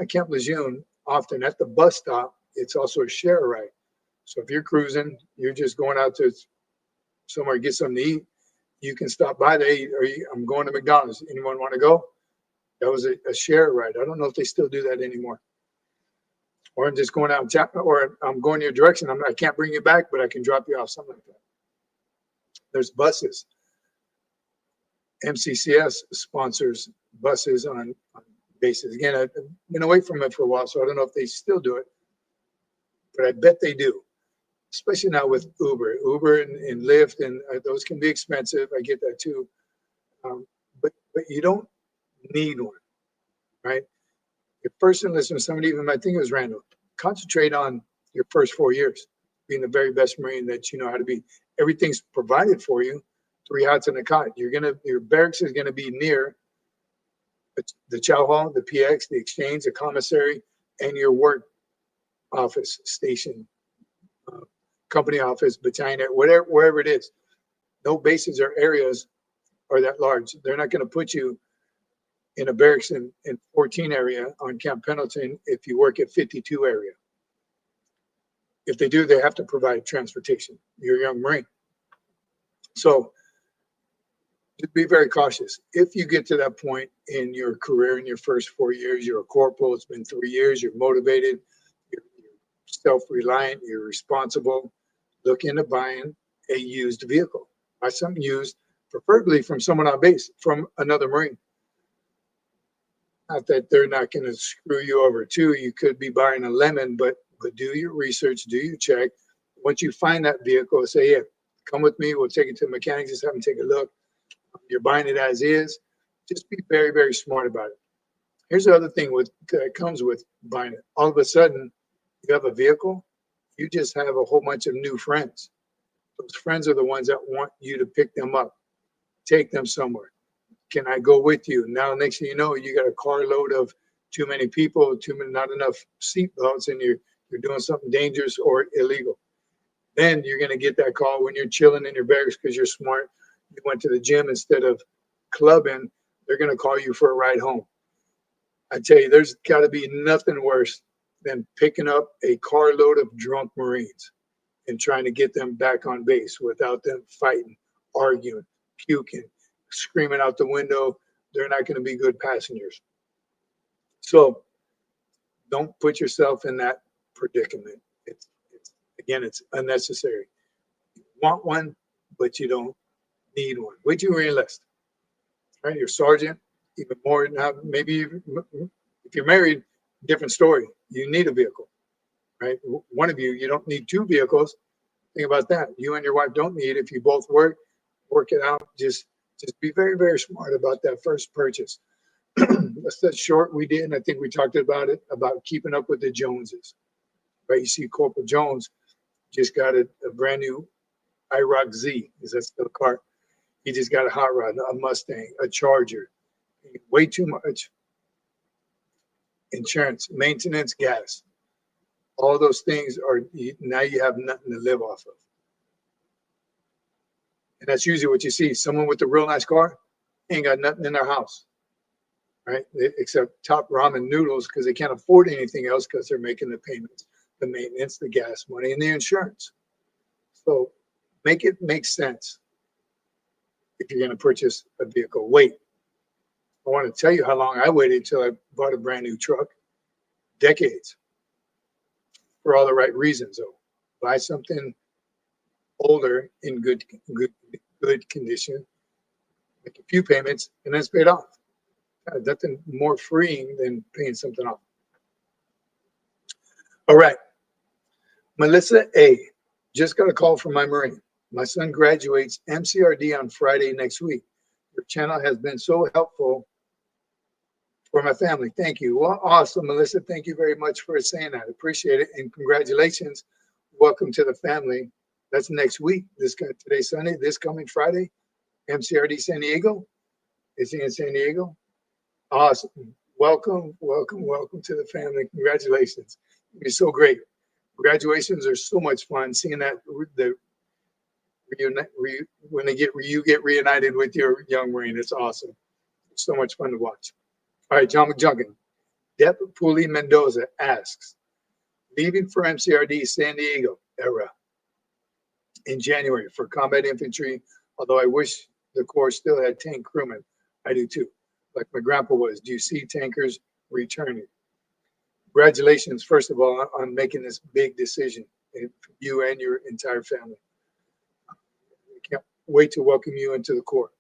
Camp Lejeune often at the bus stop. It's also a share ride. So if you're cruising, you're just going out to somewhere to get something to eat, you can stop by there. I'm going to McDonald's. Anyone want to go? That was a share ride. I don't know if they still do that anymore. Or I'm just going out or I'm going your direction. I can't bring you back, but I can drop you off, something like that. There's buses. MCCS sponsors buses on bases. Again, I've been away from it for a while, so I don't know if they still do it, but I bet they do. Especially now with Uber and Lyft, and those can be expensive. I get that too. But you don't need one, right? Your first enlistment, somebody even might think it was random. Concentrate on your first 4 years, being the very best Marine that you know how to be. Everything's provided for you, 3 hots and a cot. Your barracks is gonna be near the chow hall, the PX, the exchange, the commissary, and your work office station. Company office, battalion, wherever it is. No bases or areas are that large. They're not going to put you in a barracks in 14 area on Camp Pendleton if you work at 52 area. If they do, they have to provide transportation. You're a young Marine. So just be very cautious. If you get to that point in your career, in your first 4 years, you're a corporal, it's been 3 years, you're motivated, you're self-reliant, you're responsible, look into buying a used vehicle. Buy something used, preferably from someone on base, from another Marine. Not that they're not going to screw you over too. You could be buying a lemon, but do your research, do your check. Once you find that vehicle, say, yeah, come with me. We'll take it to the mechanics, just have them take a look. You're buying it as is. Just be very, very smart about it. Here's the other thing that comes with buying it. All of a sudden, you have a vehicle, you just have a whole bunch of new friends. Those friends are the ones that want you to pick them up, take them somewhere. Can I go with you? Now, next thing you know, you got a carload of too many people, not enough seat belts, and you're doing something dangerous or illegal. Then you're going to get that call when you're chilling in your barracks because you're smart. You went to the gym instead of clubbing. They're going to call you for a ride home. I tell you, there's got to be nothing worse than picking up a carload of drunk Marines and trying to get them back on base without them fighting, arguing, puking, screaming out the window. They're not going to be good passengers. So don't put yourself in that predicament. It's unnecessary. You want one, but you don't need one. Wait till you enlist. Right? Your sergeant, even more now. Maybe if you're married, different story. You need a vehicle, right? One of you don't need two vehicles. Think about that. You and your wife don't need. If you both work it out. Just be very, very smart about that first purchase. That's short we did, and I think we talked about it, about keeping up with the Joneses. Right? You see Corporal Jones just got a brand new IROC Z. Is that still a car? He just got a hot rod, a Mustang, a Charger. Way too much. Insurance, maintenance, gas. All those things now you have nothing to live off of. And that's usually what you see. Someone with a real nice car ain't got nothing in their house, right? Except top ramen noodles because they can't afford anything else because they're making the payments, the maintenance, the gas money, and the insurance. So make it make sense if you're going to purchase a vehicle. Wait. I want to tell you how long I waited until I bought a brand new truck. Decades. For all the right reasons, though. Buy something older in good condition, make a few payments, and then it's paid off. Nothing more freeing than paying something off. All right. Melissa A. Just got a call from my Marine. My son graduates MCRD on Friday next week. Your channel has been so helpful for my family. Thank you. Well, awesome, Melissa. Thank you very much for saying that. Appreciate it. And congratulations. Welcome to the family. That's next week. Today's Sunday, this coming Friday, MCRD San Diego. Is he in San Diego? Awesome. Welcome to the family. Congratulations. It's so great. Graduations are so much fun. Seeing that when you get reunited with your young Marine, it's awesome. It's so much fun to watch. All right, John McJunkin. Deb Poolee Mendoza asks, leaving for MCRD San Diego era in January for combat infantry, although I wish the Corps still had tank crewmen. I do too, like my grandpa was. Do you see tankers returning? Congratulations, first of all, on making this big decision, you and your entire family. I can't wait to welcome you into the Corps.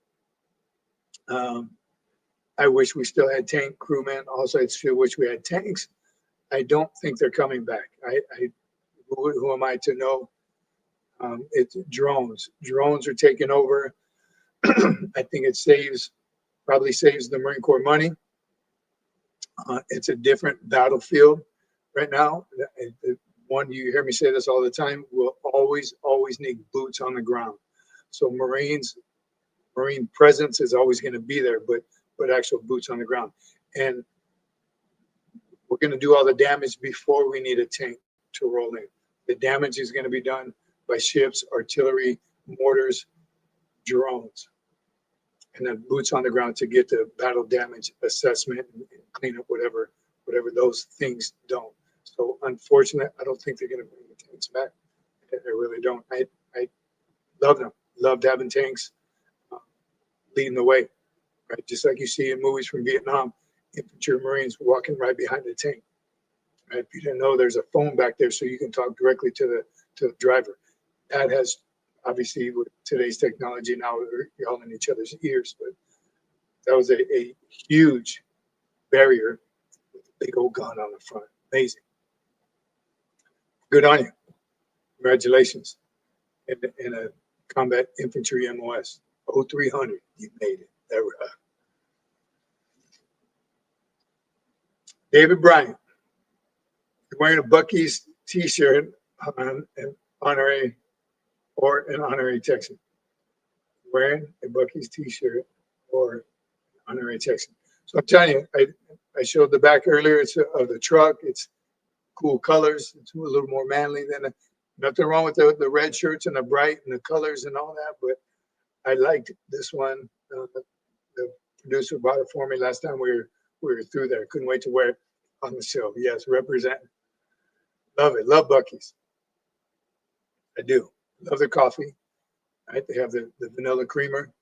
I wish we still had tank crewmen. Also, I still wish we had tanks. I don't think they're coming back. Who am I to know? It's drones. Drones are taking over. I think it probably saves the Marine Corps money. It's a different battlefield right now. One, you hear me say this all the time, we'll always need boots on the ground. So Marine presence is always going to be there, but actual boots on the ground. And we're going to do all the damage before we need a tank to roll in. The damage is going to be done by ships, artillery, mortars, drones, and then boots on the ground to get the battle damage assessment and clean up whatever those things don't. So unfortunate, I don't think they're going to bring the tanks back. I really don't. I love them. Loved having tanks leading the way, right? Just like you see in movies from Vietnam, infantry Marines walking right behind the tank. If you didn't know, there's a phone back there so you can talk directly to the driver. That has, obviously, with today's technology now, we're all in each other's ears, but that was a huge barrier with a big old gun on the front. Amazing. Good on you. Congratulations. In a combat infantry MOS. 0300, you made it. There we are. David Bryant, you're wearing a Buc-ee's t-shirt on an honorary Texan. Wearing a Buc-ee's t-shirt or an honorary Texan. So I'm telling you, I showed the back earlier. It's of the truck. It's cool colors. It's a little more manly than nothing wrong with the red shirts and the bright and the colors and all that, but I liked this one. The producer bought it for me last time we were through there. Couldn't wait to wear it on the show. Yes, represent. Love it. Love Buc-ee's. I do. Love their coffee. Right? They have the vanilla creamer.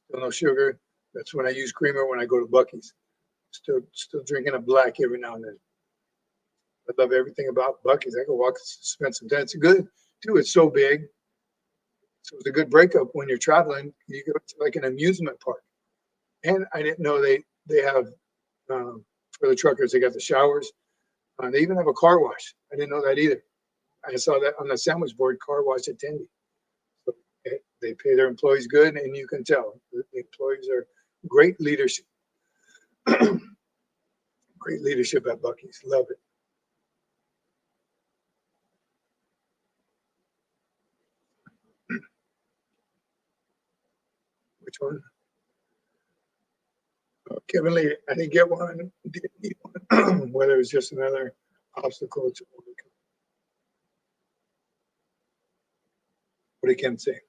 Still no sugar. That's when I use creamer when I go to Buc-ee's. Still drinking a black every now and then. I love everything about Buc-ee's. I can walk, spend some time. It's good too. It's so big. So it's a good breakup when you're traveling. You go to like an amusement park. And I didn't know they have, for the truckers, they got the showers. They even have a car wash. I didn't know that either. I saw that on the sandwich board, car wash attendee. So they pay their employees good, and you can tell. The employees are great leadership. Great leadership at Buc-ee's. Love it. Which one? Kevin Lee, I didn't get one. Didn't need one. Whether it's just another obstacle to overcome. What did Ken say?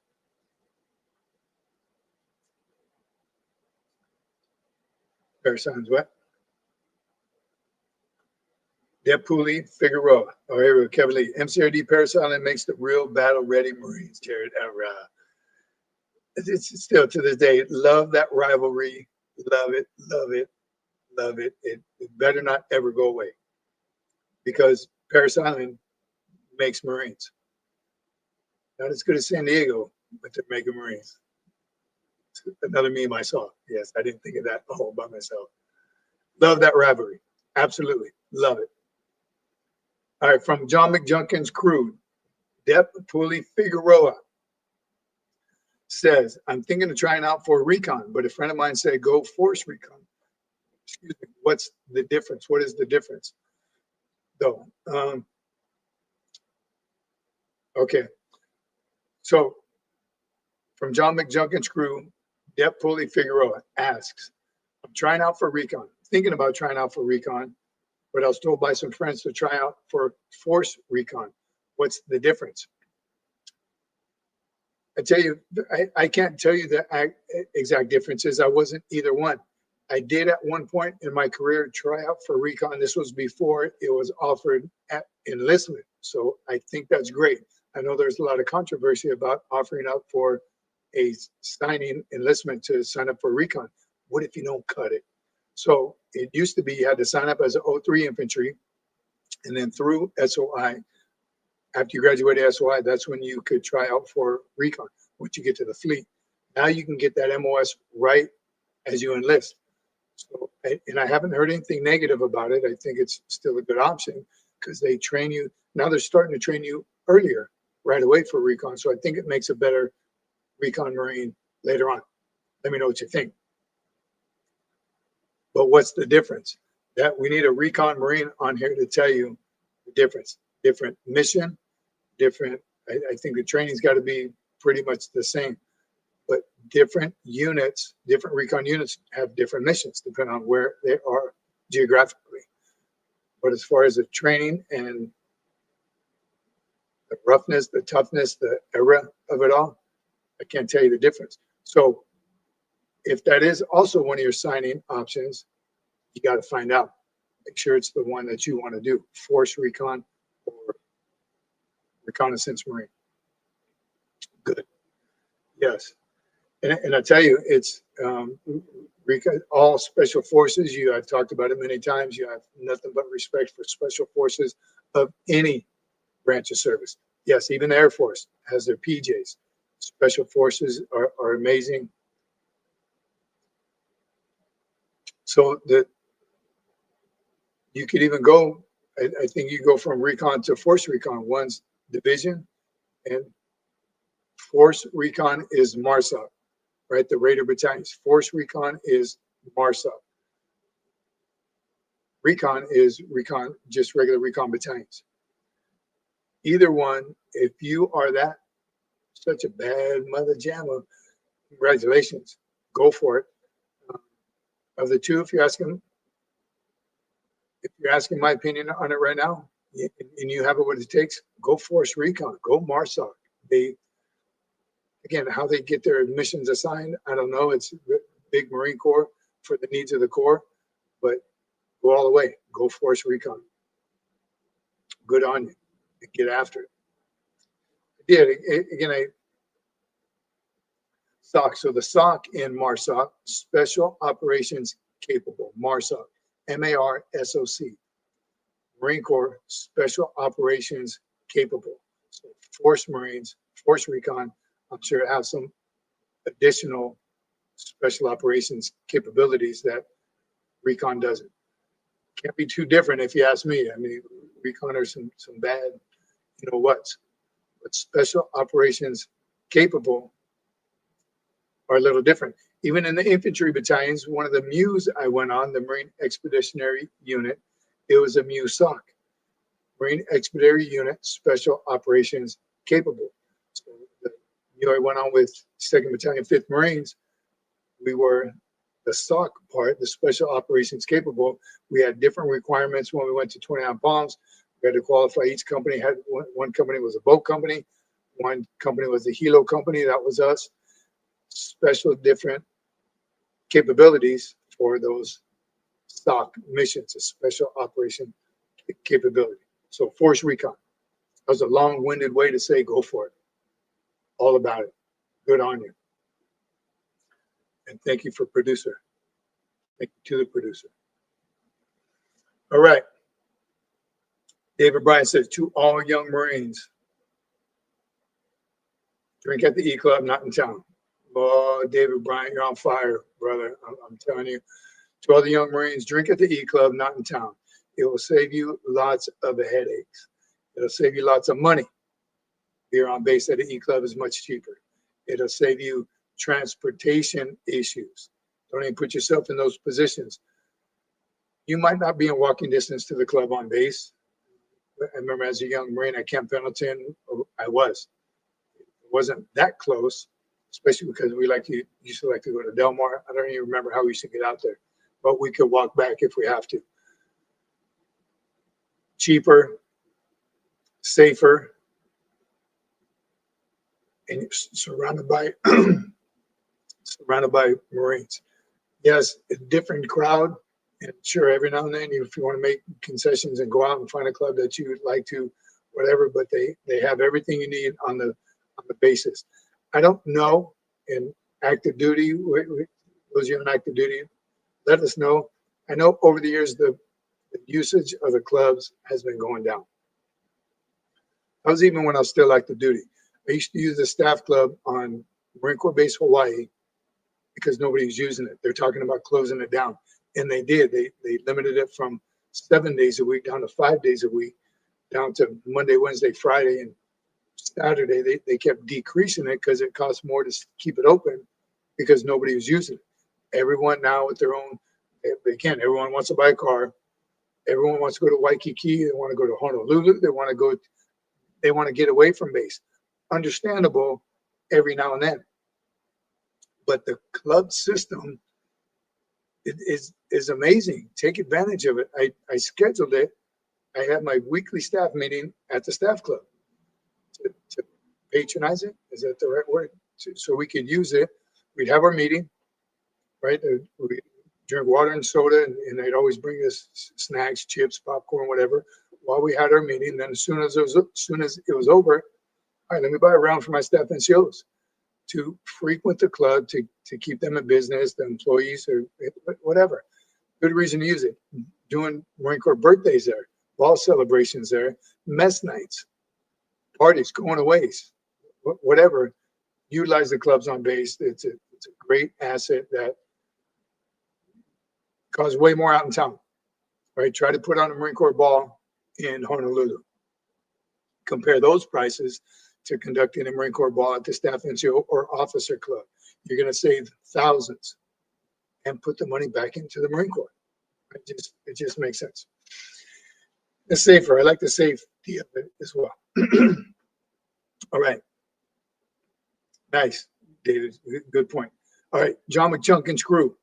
Parasigns what? Deb Poolee, Figueroa. Oh, here we go. Kevin Lee. MCRD Parasilent makes the real battle-ready Marines, Jared. It's still to this day. Love that rivalry. Love it, love it, love it. It better not ever go away because Parasilent makes Marines. Not as good as San Diego, but they're making Marines. It's another meme I saw. Yes, I didn't think of that all by myself. Love that rivalry. Absolutely. Love it. All right, from John McJunkin's crew, Dep Poolee Figueroa says, I'm thinking of trying out for a recon, but a friend of mine said, go force recon. Excuse me, what's the difference? What is the difference? Though, okay. So from John McJunkin's crew, Dep Poolee Figueroa asks, I'm trying out for recon, thinking about trying out for recon, but I was told by some friends to try out for force recon. What's the difference? I tell you, I can't tell you the exact differences. I wasn't either one. I did at one point in my career try out for recon. This was before it was offered at enlistment. So I think that's great. I know there's a lot of controversy about offering up for a signing enlistment to sign up for recon. What if you don't cut it? So it used to be you had to sign up as an 03 infantry, and then through SOI, after you graduated SOI, that's when you could try out for recon once you get to the fleet. Now you can get that MOS right as you enlist. So, and I haven't heard anything negative about it. I think it's still a good option because they train you. Now they're starting to train you earlier, right away for recon. So I think it makes a better recon Marine later on. Let me know what you think. But what's the difference? That we need a recon Marine on here to tell you the difference. Different mission, different. I think the training's got to be pretty much the same, but different units, different recon units have different missions depending on where they are geographically. But as far as the training and the roughness, the toughness, the era of it all, I can't tell you the difference. So if that is also one of your signing options, you got to find out. Make sure it's the one that you want to do. Force recon or reconnaissance Marine. Good. Yes. And I tell you, it's all special forces, I've talked about it many times. You have nothing but respect for special forces of any branch of service. Yes, even the Air Force has their PJs. Special forces are amazing. So that you could even go, I think you go from recon to force recon. One's division, and force recon is MARSOC, right? The Raider battalions. Force recon is MARSOC. Recon is recon, just regular recon battalions. Either one, if you are that such a bad mother jammer, congratulations, go for it. Of the two, if you're asking my opinion on it right now, and you have it what it takes, go force recon, go MARSOC. Again, how they get their missions assigned, I don't know. It's big Marine Corps for the needs of the Corps, but go all the way. Go force recon. Good on you. Get after it. Again, SOC. So the SOC in MARSOC, Special Operations Capable, MARSOC, MARSOC. Marine Corps Special Operations Capable. So Force Marines, Force Recon, I'm sure have some additional special operations capabilities that Recon doesn't. Can't be too different if you ask me. I mean, Recon are some bad, what's. But Special Operations Capable are a little different. Even in the infantry battalions, one of the MUs I went on, the Marine Expeditionary Unit, it was a MU SOC, Marine Expeditionary Unit, Special Operations Capable. So the MU I went on with 2nd Battalion, 5th Marines, we were the SOC part, the Special Operations Capable. We had different requirements when we went to 29 Palms. We had to qualify. Each company had one company was a boat company, one company was the helo company, that was us. Special different capabilities for those SOC missions, a special operation capability. So Force Recon. That was a long-winded way to say go for it. All about it. Good on you. And thank you for producer. Thank you to the producer. All right. David Bryan says, to all young Marines, drink at the E Club, not in town. Oh, David Bryan, you're on fire, brother. I'm telling you. To all the young Marines, drink at the E Club, not in town. It will save you lots of headaches. It'll save you lots of money. Beer on base at the E Club is much cheaper. It'll save you transportation issues. Don't even put yourself in those positions. You might not be in walking distance to the club on base. I remember as a young Marine at Camp Pendleton, I was. It wasn't that close, especially because we used to like to go to Del Mar. I don't even remember how we used to get out there, but we could walk back if we have to. Cheaper, safer, and you're surrounded by Marines. Yes, a different crowd. And sure, every now and then, if you want to make concessions and go out and find a club that you would like to, whatever, but they have everything you need on the basis. I don't know in active duty, those of you in active duty, let us know. I know over the years, the usage of the clubs has been going down. I was even when I was still active duty. I used to use the staff club on Marine Corps Base Hawaii because nobody was using it. They're talking about closing it down. And they did. They limited it from 7 days a week down to 5 days a week, down to Monday, Wednesday, Friday, and Saturday. They kept decreasing it because it cost more to keep it open because nobody was using it. Everyone now with their own, again, everyone wants to buy a car. Everyone wants to go to Waikiki. They want to go to Honolulu. They want to get away from base. Understandable every now and then. But the club system is amazing. Take advantage of it. I scheduled it. I had my weekly staff meeting at the staff club to patronize it. Is that the right word? So we could use it. We'd have our meeting, right? We'd drink water and soda, and they'd always bring us snacks, chips, popcorn, whatever, while we had our meeting. Then as soon as it was over, all right, let me buy a round for my staff NCOs. to frequent the club to keep them in business, the employees or whatever. Good reason to use it. Doing Marine Corps birthdays there, ball celebrations there, mess nights, parties, going away, whatever. Utilize the clubs on base. It's a great asset that costs way more out in town. Right? Try to put on a Marine Corps ball in Honolulu. Compare those prices to conducting a Marine Corps ball at the Staff NCO or Officer Club. You're going to save thousands and put the money back into the Marine Corps. It just makes sense. It's safer. I like the safety of it as well. All right. Nice, David. Good point. All right. John McJunkin's crew.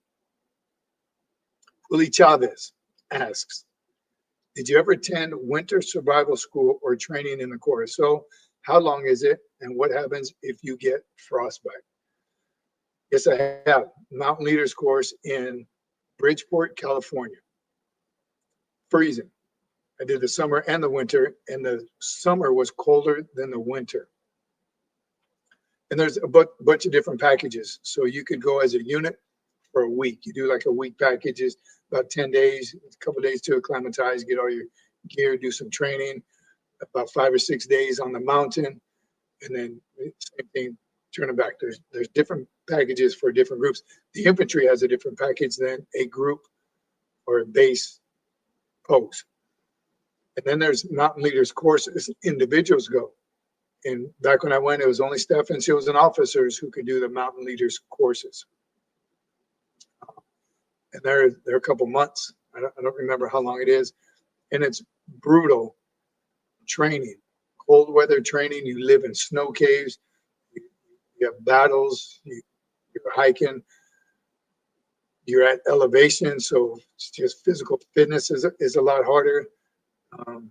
Willie Chavez asks, did you ever attend winter survival school or training in the Corps? So how long is it and what happens if you get frostbite? Yes, I have. Mountain Leaders course in Bridgeport, California. Freezing. I did the summer and the winter, and the summer was colder than the winter. And there's a bunch of different packages. So you could go as a unit for a week. You do like a week packages, about 10 days, a couple of days to acclimatize, get all your gear, do some training, about 5 or 6 days on the mountain, and then same thing, turn it back. There's different packages for different groups. The infantry has a different package than a group or a base post. And then there's Mountain Leaders courses individuals go. And back when I went, it was only staff NCOs and officers who could do the Mountain Leaders courses. And they're a couple months. I don't remember how long it is. And it's brutal training, cold weather training. You live in snow caves. You have battles. You're hiking. You're at elevation. So it's just physical fitness is a lot harder. And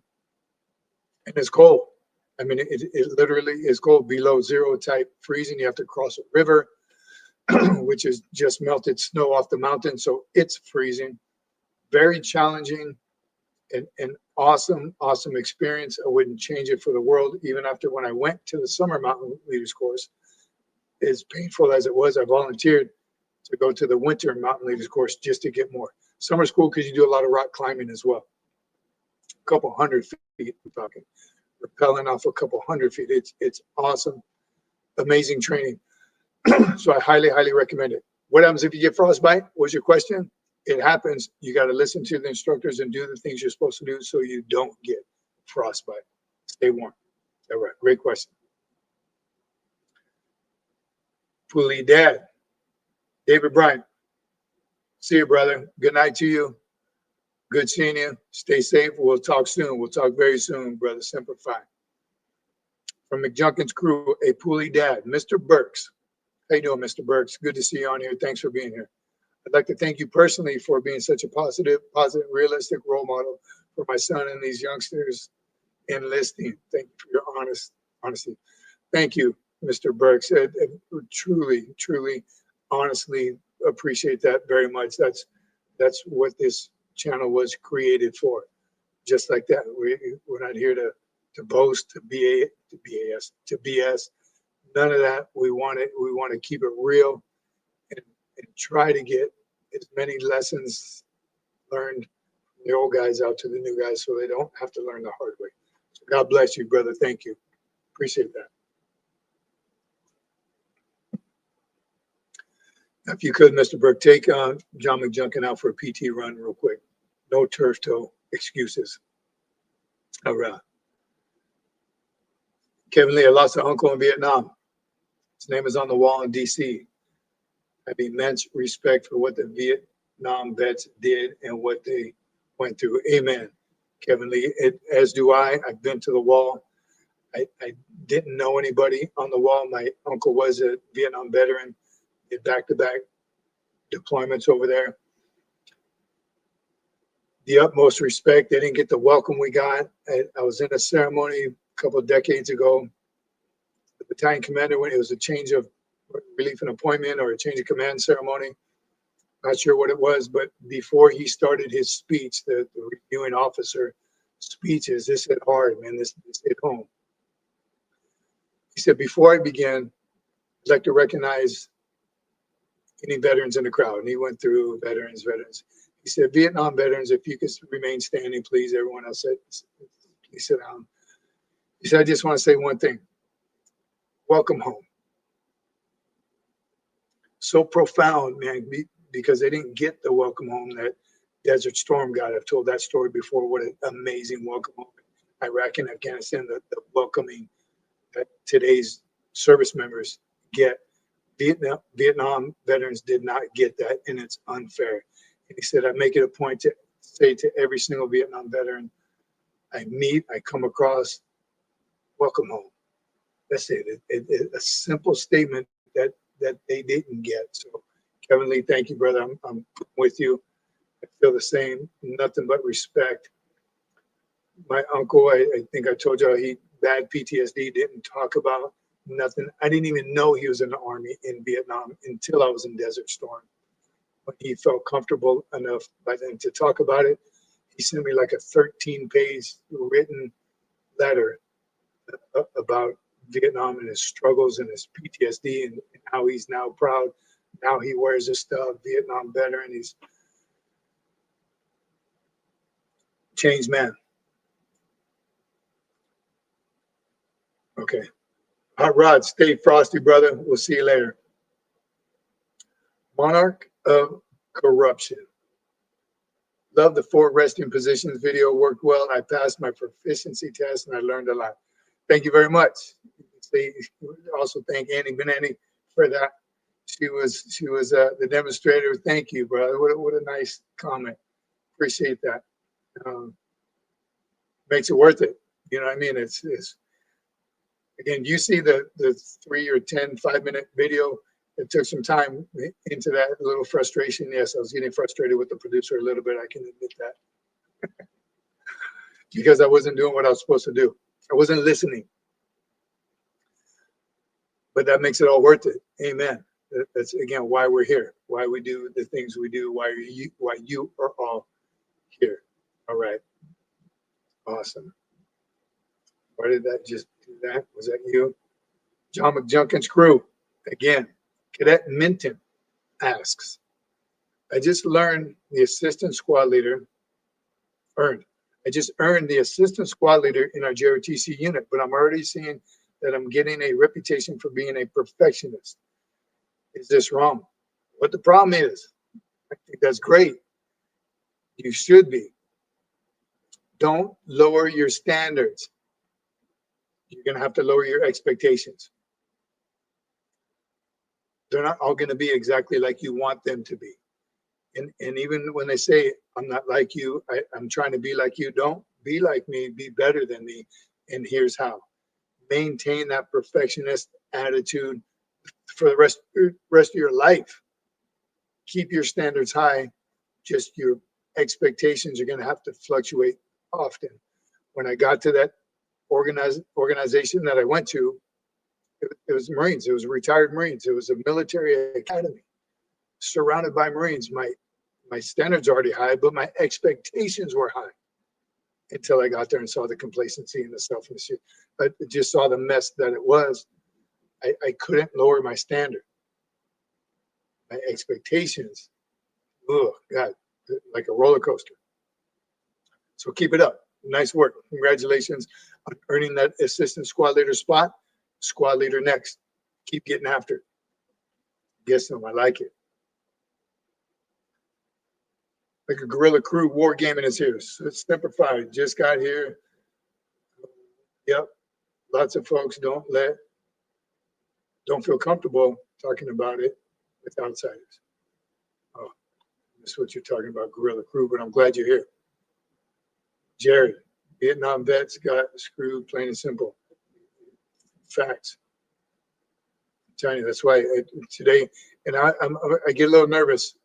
it's cold. I mean, it literally is cold, below zero type freezing. You have to cross a river, which is just melted snow off the mountain. So it's freezing. Very challenging and awesome experience. I wouldn't change it for the world. Even after when I went to the summer Mountain Leaders course, as painful as it was, I volunteered to go to the winter Mountain Leaders course just to get more. Summer school, because you do a lot of rock climbing as well. A couple 100 feet, I'm talking. Rappelling off a couple 100 feet. It's awesome, amazing training. So I highly recommend it. What happens if you get frostbite? Was your question? It happens. You got to listen to the instructors and do the things you're supposed to do so you don't get frostbite. Stay warm. All right, great question. Poolee Dad, David Bryant. See you, brother. Good night to you. Good seeing you. Stay safe. We'll talk soon. We'll talk very soon, brother. Semper Fi. From McJunkin's crew, a Poolee Dad, Mr. Burks. How you doing, Mr. Burks? Good to see you on here. Thanks for being here. I'd like to thank you personally for being such a positive, realistic role model for my son and these youngsters enlisting. Thank you for your honesty. Thank you, Mr. Burks. I truly, honestly appreciate that very much. That's what this channel was created for. Just like that. We're not here to boast, to BS. None of that. We want to keep it real and try to get as many lessons learned from the old guys out to the new guys so they don't have to learn the hard way. So God bless you, brother. Thank you. Appreciate that. If you could, Mr. Burke, take John McJunkin out for a PT run real quick. No turf toe excuses. All right. Kevin Lee, I lost an uncle in Vietnam. His name is on the wall in D.C. I have immense respect for what the Vietnam vets did and what they went through. Amen, Kevin Lee. As do I. I've been to the wall. I didn't know anybody on the wall. My uncle was a Vietnam veteran. Did back-to-back deployments over there. The utmost respect. They didn't get the welcome we got. I was in a ceremony a couple of decades ago. The battalion commander, when it was a change of relief and appointment or a change of command ceremony, not sure what it was, but before he started his speech, the reviewing officer speeches, this hit hard, man, this hit home. He said, before I begin, I'd like to recognize any veterans in the crowd. And he went through veterans. He said, Vietnam veterans, if you could remain standing, please. Everyone else said, please sit down. He said, I just want to say one thing. Welcome home. So profound, man, because they didn't get the welcome home that Desert Storm got. I've told that story before. What an amazing welcome home. Iraq and Afghanistan, the welcoming that today's service members get. Vietnam veterans did not get that, and it's unfair. And he said, I make it a point to say to every single Vietnam veteran I meet, I come across, welcome home. That's it. A simple statement that they didn't get. So, Kevin Lee, thank you, brother. I'm with you. I feel the same. Nothing but respect. My uncle, I think I told you, he bad PTSD, didn't talk about nothing. I didn't even know he was in the Army in Vietnam until I was in Desert Storm. When he felt comfortable enough by then to talk about it, he sent me like a 13-page written letter about Vietnam and his struggles and his PTSD and how he's now proud. Now he wears his stuff, Vietnam veteran. He's changed man. Okay. Hot Rod, stay frosty, brother. We'll see you later. Monarch of Corruption. Love the 4 resting positions video. Worked well. I passed my proficiency test and I learned a lot. Thank you very much. Also thank Annie Benani for that. She was the demonstrator. Thank you, brother. What a nice comment. Appreciate that. Makes it worth it. You know what I mean? It's again, you see the 3 or 10 5-minute video. It took some time into that, a little frustration. Yes, I was getting frustrated with the producer a little bit. I can admit that. Because I wasn't doing what I was supposed to do. I wasn't listening. But that makes it all worth it. Amen. That's, again, why we're here, why we do the things we do, why you are all here. All right. Awesome. Why did that just do that? Was that you? John McJunkin's crew. Again, Cadet Minton asks, I just earned the assistant squad leader in our JRTC unit, but I'm already seeing that I'm getting a reputation for being a perfectionist. Is this wrong? What the problem is, I think that's great. You should be. Don't lower your standards. You're going to have to lower your expectations. They're not all going to be exactly like you want them to be. And even when they say, I'm not like you, I'm trying to be like you, don't be like me, be better than me. And here's how. Maintain that perfectionist attitude for the rest of your life. Keep your standards high. Just your expectations are going to have to fluctuate often. When I got to that organization that I went to, it was Marines. It was retired Marines. It was a military academy surrounded by Marines. My standards are already high, but my expectations were high until I got there and saw the complacency and the selfishness. I just saw the mess that it was. I couldn't lower my standard. My expectations, oh God, like a roller coaster. So keep it up. Nice work. Congratulations on earning that assistant squad leader spot. Squad leader next. Keep getting after it. Guess them. I like it. Like a guerrilla crew war gaming is here. So it's Semper Fi just got here. Yep. Lots of folks don't feel comfortable talking about it with outsiders. Oh, that's what you're talking about, guerrilla crew, but I'm glad you're here. Jerry, Vietnam vets got screwed, plain and simple. Facts. I'm telling you, that's why today, and I get a little nervous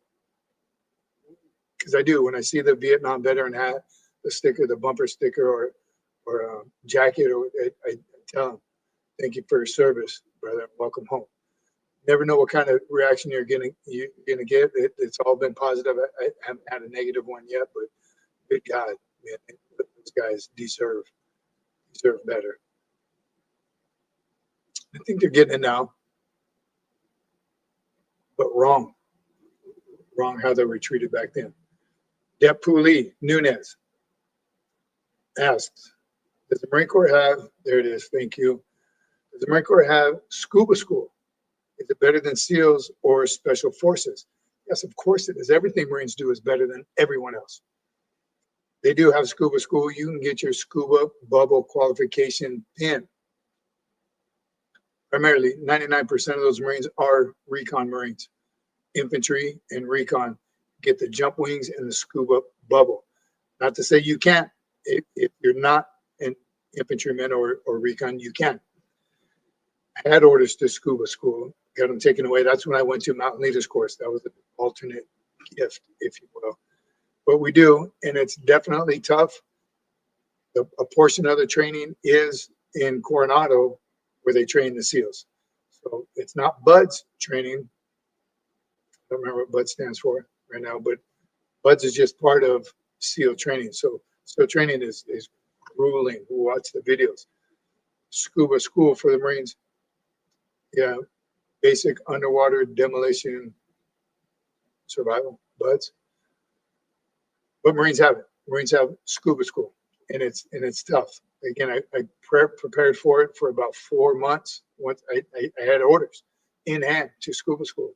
because I do when I see the Vietnam veteran hat, the sticker, the bumper sticker, or jacket, or I tell them, thank you for your service, brother. Welcome home. Never know what kind of reaction you're gonna get. It's all been positive. I haven't had a negative one yet, but good God, man, those guys deserve better. I think they're getting it now. but wrong how they were treated back then. Dep Poolee Nunez asks, does the Marine Corps have, there it is, thank you. Does the Marine Corps have scuba school? Is it better than SEALs or Special Forces? Yes, of course it is. Everything Marines do is better than everyone else. They do have scuba school. You can get your scuba bubble qualification pin. Primarily, 99% of those Marines are recon Marines. Infantry and recon get the jump wings and the scuba bubble. Not to say you can't. If you're not an infantryman or recon, you can. I had orders to scuba school, got them taken away. That's when I went to Mountain Leaders course. That was an alternate gift, if you will. But we do, and it's definitely tough. A portion of the training is in Coronado, where they train the SEALs. So it's not BUDS training. I don't remember what BUDS stands for right now, but BUDS is just part of SEAL training. So training is grueling. Watch the videos. Scuba school for the Marines. Yeah, basic underwater demolition survival, BUDS. But Marines have it. Marines have scuba school, and it's tough. Again, I prepared for it for about 4 months. Once I had orders in hand to scuba school.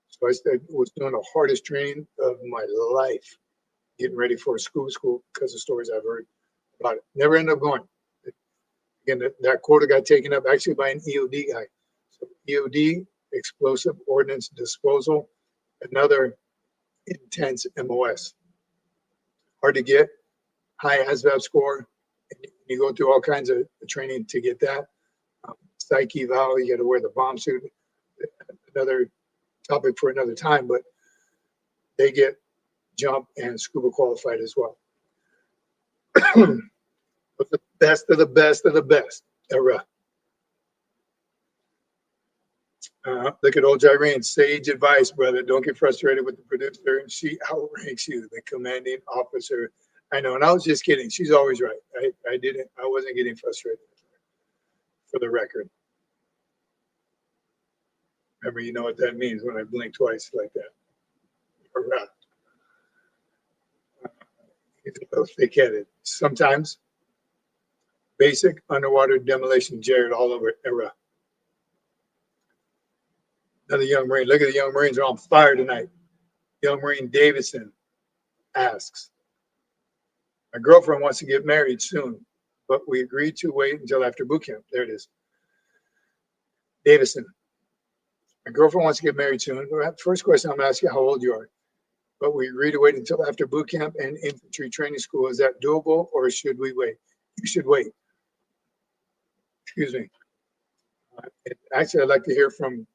So I was doing the hardest training of my life, getting ready for scuba school because of stories I've heard about it. Never ended up going. Again, that quota got taken up actually by an EOD guy. So EOD, explosive ordnance disposal, another intense MOS. Hard to get, high ASVAB score. And you go through all kinds of training to get that. Psych eval, you got to wear the bomb suit. Another topic for another time, but they get jump and scuba qualified as well. But the best of the best of the best era. Look at old Irene. Sage advice, brother. Don't get frustrated with the producer. She outranks you, the commanding officer. I know, and I was just kidding. She's always right. I wasn't getting frustrated, for the record. Remember, you know what that means when I blink twice like that. URAH. It's a little thick-headed. Sometimes, basic underwater demolition, Jared, all over era. Another young Marine. Look at the young Marines are on fire tonight. Young Marine Davidson asks, my girlfriend wants to get married soon, but we agreed to wait until after boot camp. There it is. Davidson, my girlfriend wants to get married soon. First question I'm going to ask you, how old you are. But we agreed to wait until after boot camp and infantry training school. Is that doable or should we wait? You should wait. Excuse me. Actually, I'd like to hear from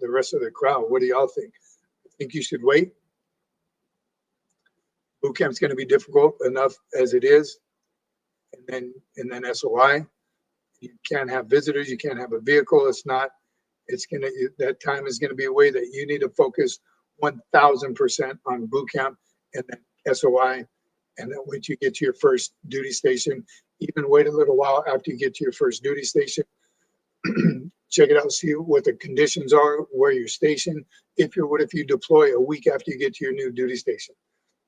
the rest of the crowd. What do y'all think? I think you should wait. Boot camp's going to be difficult enough as it is, and then SOI. You can't have visitors. You can't have a vehicle. It's not. It's gonna. That time is going to be a way that you need to focus 1,000% on boot camp, and then SOI, and then once you get to your first duty station, even wait a little while after you get to your first duty station. Check it out, see what the conditions are, where you're stationed. What if you deploy a week after you get to your new duty station?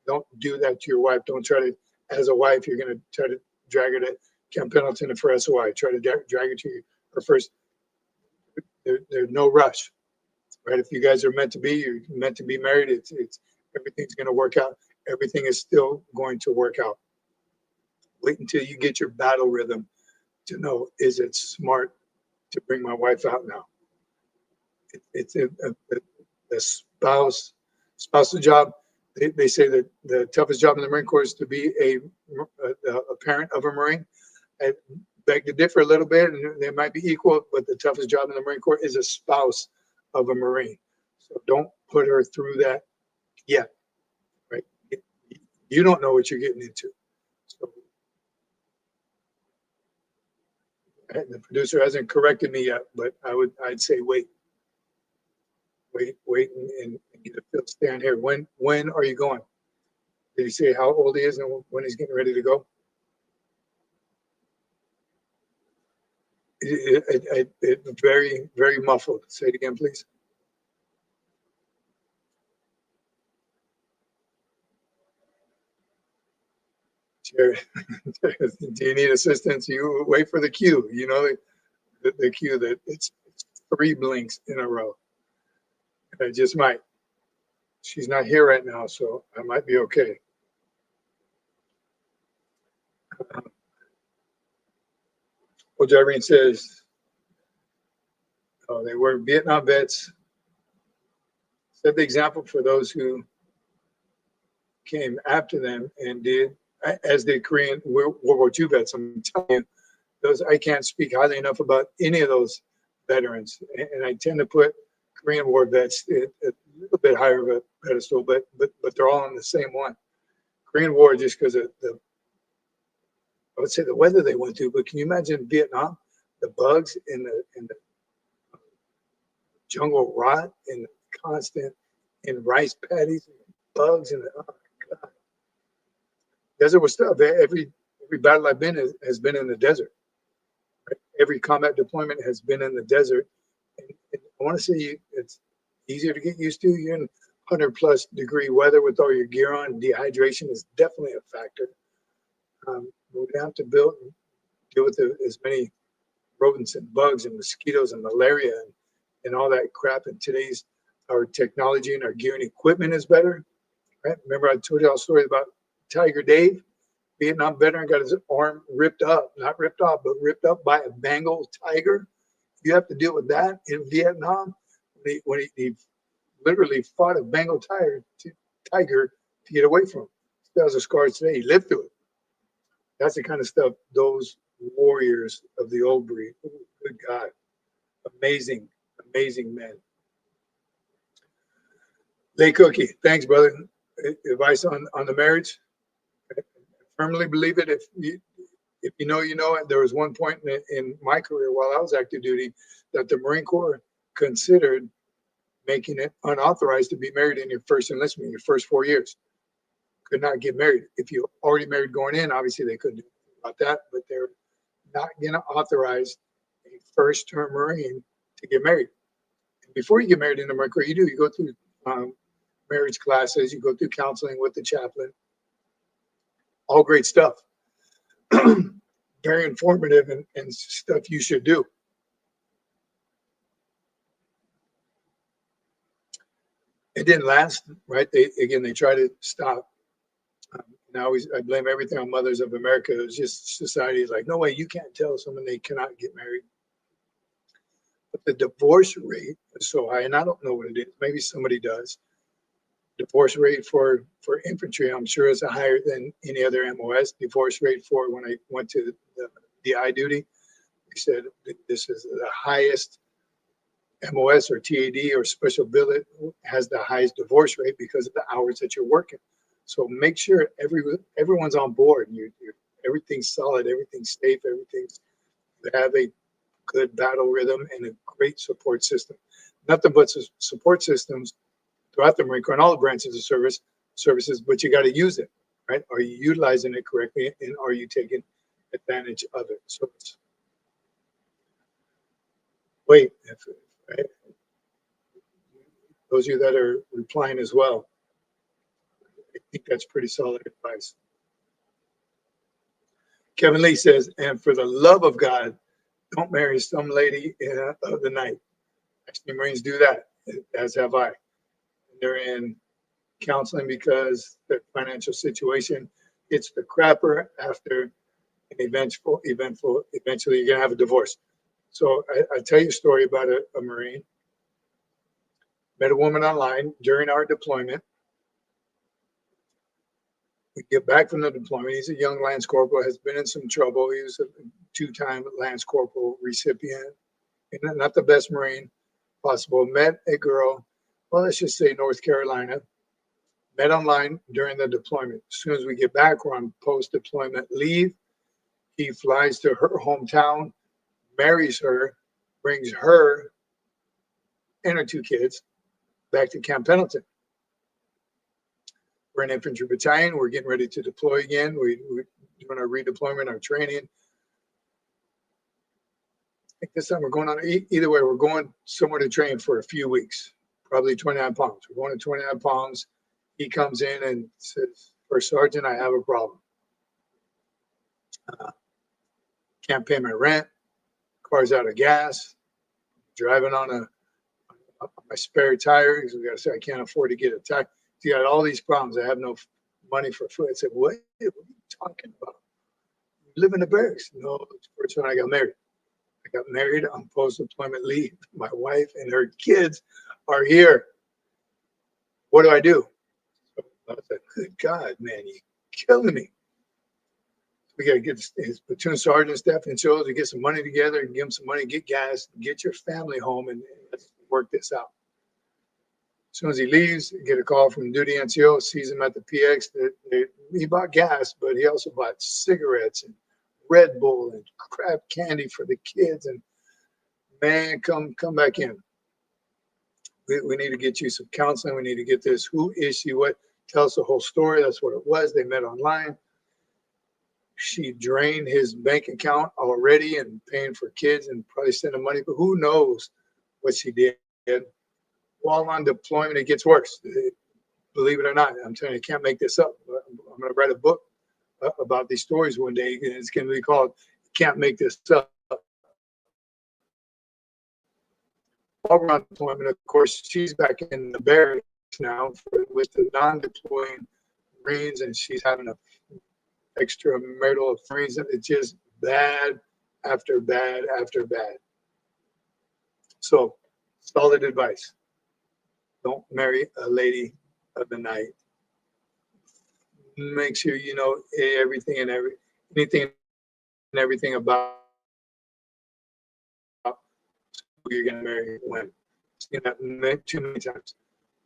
Don't do that to your wife. Don't try to, as a wife, you're going to try to drag her to Camp Pendleton for SOI. Try to drag her to her first. There's no rush, right? If you guys are meant to be, you're meant to be married. It's everything's going to work out. Everything is still going to work out. Wait until you get your battle rhythm to know, is it smart to bring my wife out now? It's a spousal job. They say that the toughest job in the Marine Corps is to be a parent of a Marine. I beg to differ a little bit, and they might be equal, but the toughest job in the Marine Corps is a spouse of a Marine. So don't put her through that yet, right? You don't know what you're getting into. So the producer hasn't corrected me yet, but I'd say wait and get a feel stand here. When are you going? Did he say how old he is and when he's getting ready to go? It very, very muffled. Say it again, please. Jared, do you need assistance? You wait for the cue. You know the cue that it's 3 blinks in a row. I just might. She's not here right now, so I might be okay. Well, Jareen says, oh, they were Vietnam vets. Set the example for those who came after them and did, as did Korean World War II vets. I'm telling you, those I can't speak highly enough about any of those veterans, and I tend to put Korean War vets at a little bit higher of a pedestal, but they're all on the same one. Korean War, just because of the, I would say the weather they went through, but can you imagine Vietnam, the bugs in the jungle rot and the constant in rice paddies, and bugs and oh my God. Desert was tough. Every battle I've been in has been in the desert. Right? Every combat deployment has been in the desert. And I want to say it's easier to get used to. You're in 100+ degree weather with all your gear on. Dehydration is definitely a factor. We have to deal with as many rodents and bugs and mosquitoes and malaria and all that crap. And today's our technology and our gear and equipment is better. Right? Remember I told you all a story about Tiger Dave, Vietnam veteran, got his arm ripped up, not ripped off, but ripped up by a Bengal tiger. You have to deal with that in Vietnam when he literally fought a Bengal tiger to get away from him. He has a scar today. He lived through it. That's the kind of stuff those warriors of the old breed. Good God, amazing, amazing men. Lay Cookie, thanks, brother. Advice on the marriage. I firmly believe it. If you know, you know. There was one point in my career while I was active duty that the Marine Corps considered making it unauthorized to be married in your first enlistment, your first 4 years. Could not get married. If you already married going in, obviously they couldn't do about that, but they're not going to authorize a first-term Marine to get married. And before you get married in the Marine Corps, you go through marriage classes, you go through counseling with the chaplain. All great stuff. Very informative and stuff you should do. It didn't last, right? They try to stop. And I blame everything on Mothers of America. It was just society is like, no way, you can't tell someone they cannot get married. But the divorce rate is so high, and I don't know what it is. Maybe somebody does. Divorce rate for infantry, I'm sure, is higher than any other MOS. Divorce rate for when I went to the DI duty, they said this is the highest MOS or TAD or special billet has the highest divorce rate because of the hours that you're working. So make sure everyone's on board. Everything's solid, everything's safe, you have a good battle rhythm and a great support system. Nothing but support systems throughout the Marine Corps and all the branches of services, but you got to use it, right? Are you utilizing it correctly, and are you taking advantage of it? So right? Those of you that are replying as well, I think that's pretty solid advice. Kevin Lee says, and for the love of God, don't marry some lady of the night. Actually, Marines do that, as have I. They're in counseling because their financial situation hits the crapper after an eventually you're going to have a divorce. So I tell you a story about a Marine. Met a woman online during our deployment. We get back from the deployment. He's a young Lance Corporal, has been in some trouble. He was a 2-time Lance Corporal recipient. And not the best Marine possible. Met a girl, well, let's just say North Carolina. Met online during the deployment. As soon as we get back, we're on post-deployment leave. He flies to her hometown, marries her, brings her and her 2 kids back to Camp Pendleton. We're an infantry battalion. We're getting ready to deploy again. We're doing our redeployment, our training. I think this time we're going on, either way, we're going somewhere to train for a few weeks, probably 29 Palms. We're going to 29 Palms. He comes in and says, First Sergeant, I have a problem. Can't pay my rent. Car's out of gas. Driving on my spare tire because we got to say I can't afford to get a tire. You got all these problems. I have no money for food. I said, what are you talking about? You live in the barracks. No, it's the first time I got married. I got married on post-deployment leave. My wife and her kids are here. What do I do? So I said, good God, man, you're killing me. We got to get his platoon sergeant, staff, and so to get some money together and give him some money, get gas, get your family home, and let's work this out. As soon as he leaves, get a call from duty NCO, sees him at the PX. He bought gas, but he also bought cigarettes and Red Bull and crap candy for the kids. And man, come back in. We need to get you some counseling. We need to get this. Who is she? What? Tell us the whole story. That's what it was. They met online. She drained his bank account already and paying for kids and probably sending money, but who knows what she did. While on deployment, it gets worse. Believe it or not, I'm telling you, I can't make this up. I'm going to write a book about these stories one day, and it's going to be called Can't Make This Up. While we're on deployment, of course, she's back in the barracks now with the non-deploying Marines, and she's having a extramarital affairs. It's just bad after bad after bad. So, solid advice. Don't marry a lady of the night. Make sure you know anything and everything about who you're going to marry when. Seen that too many times.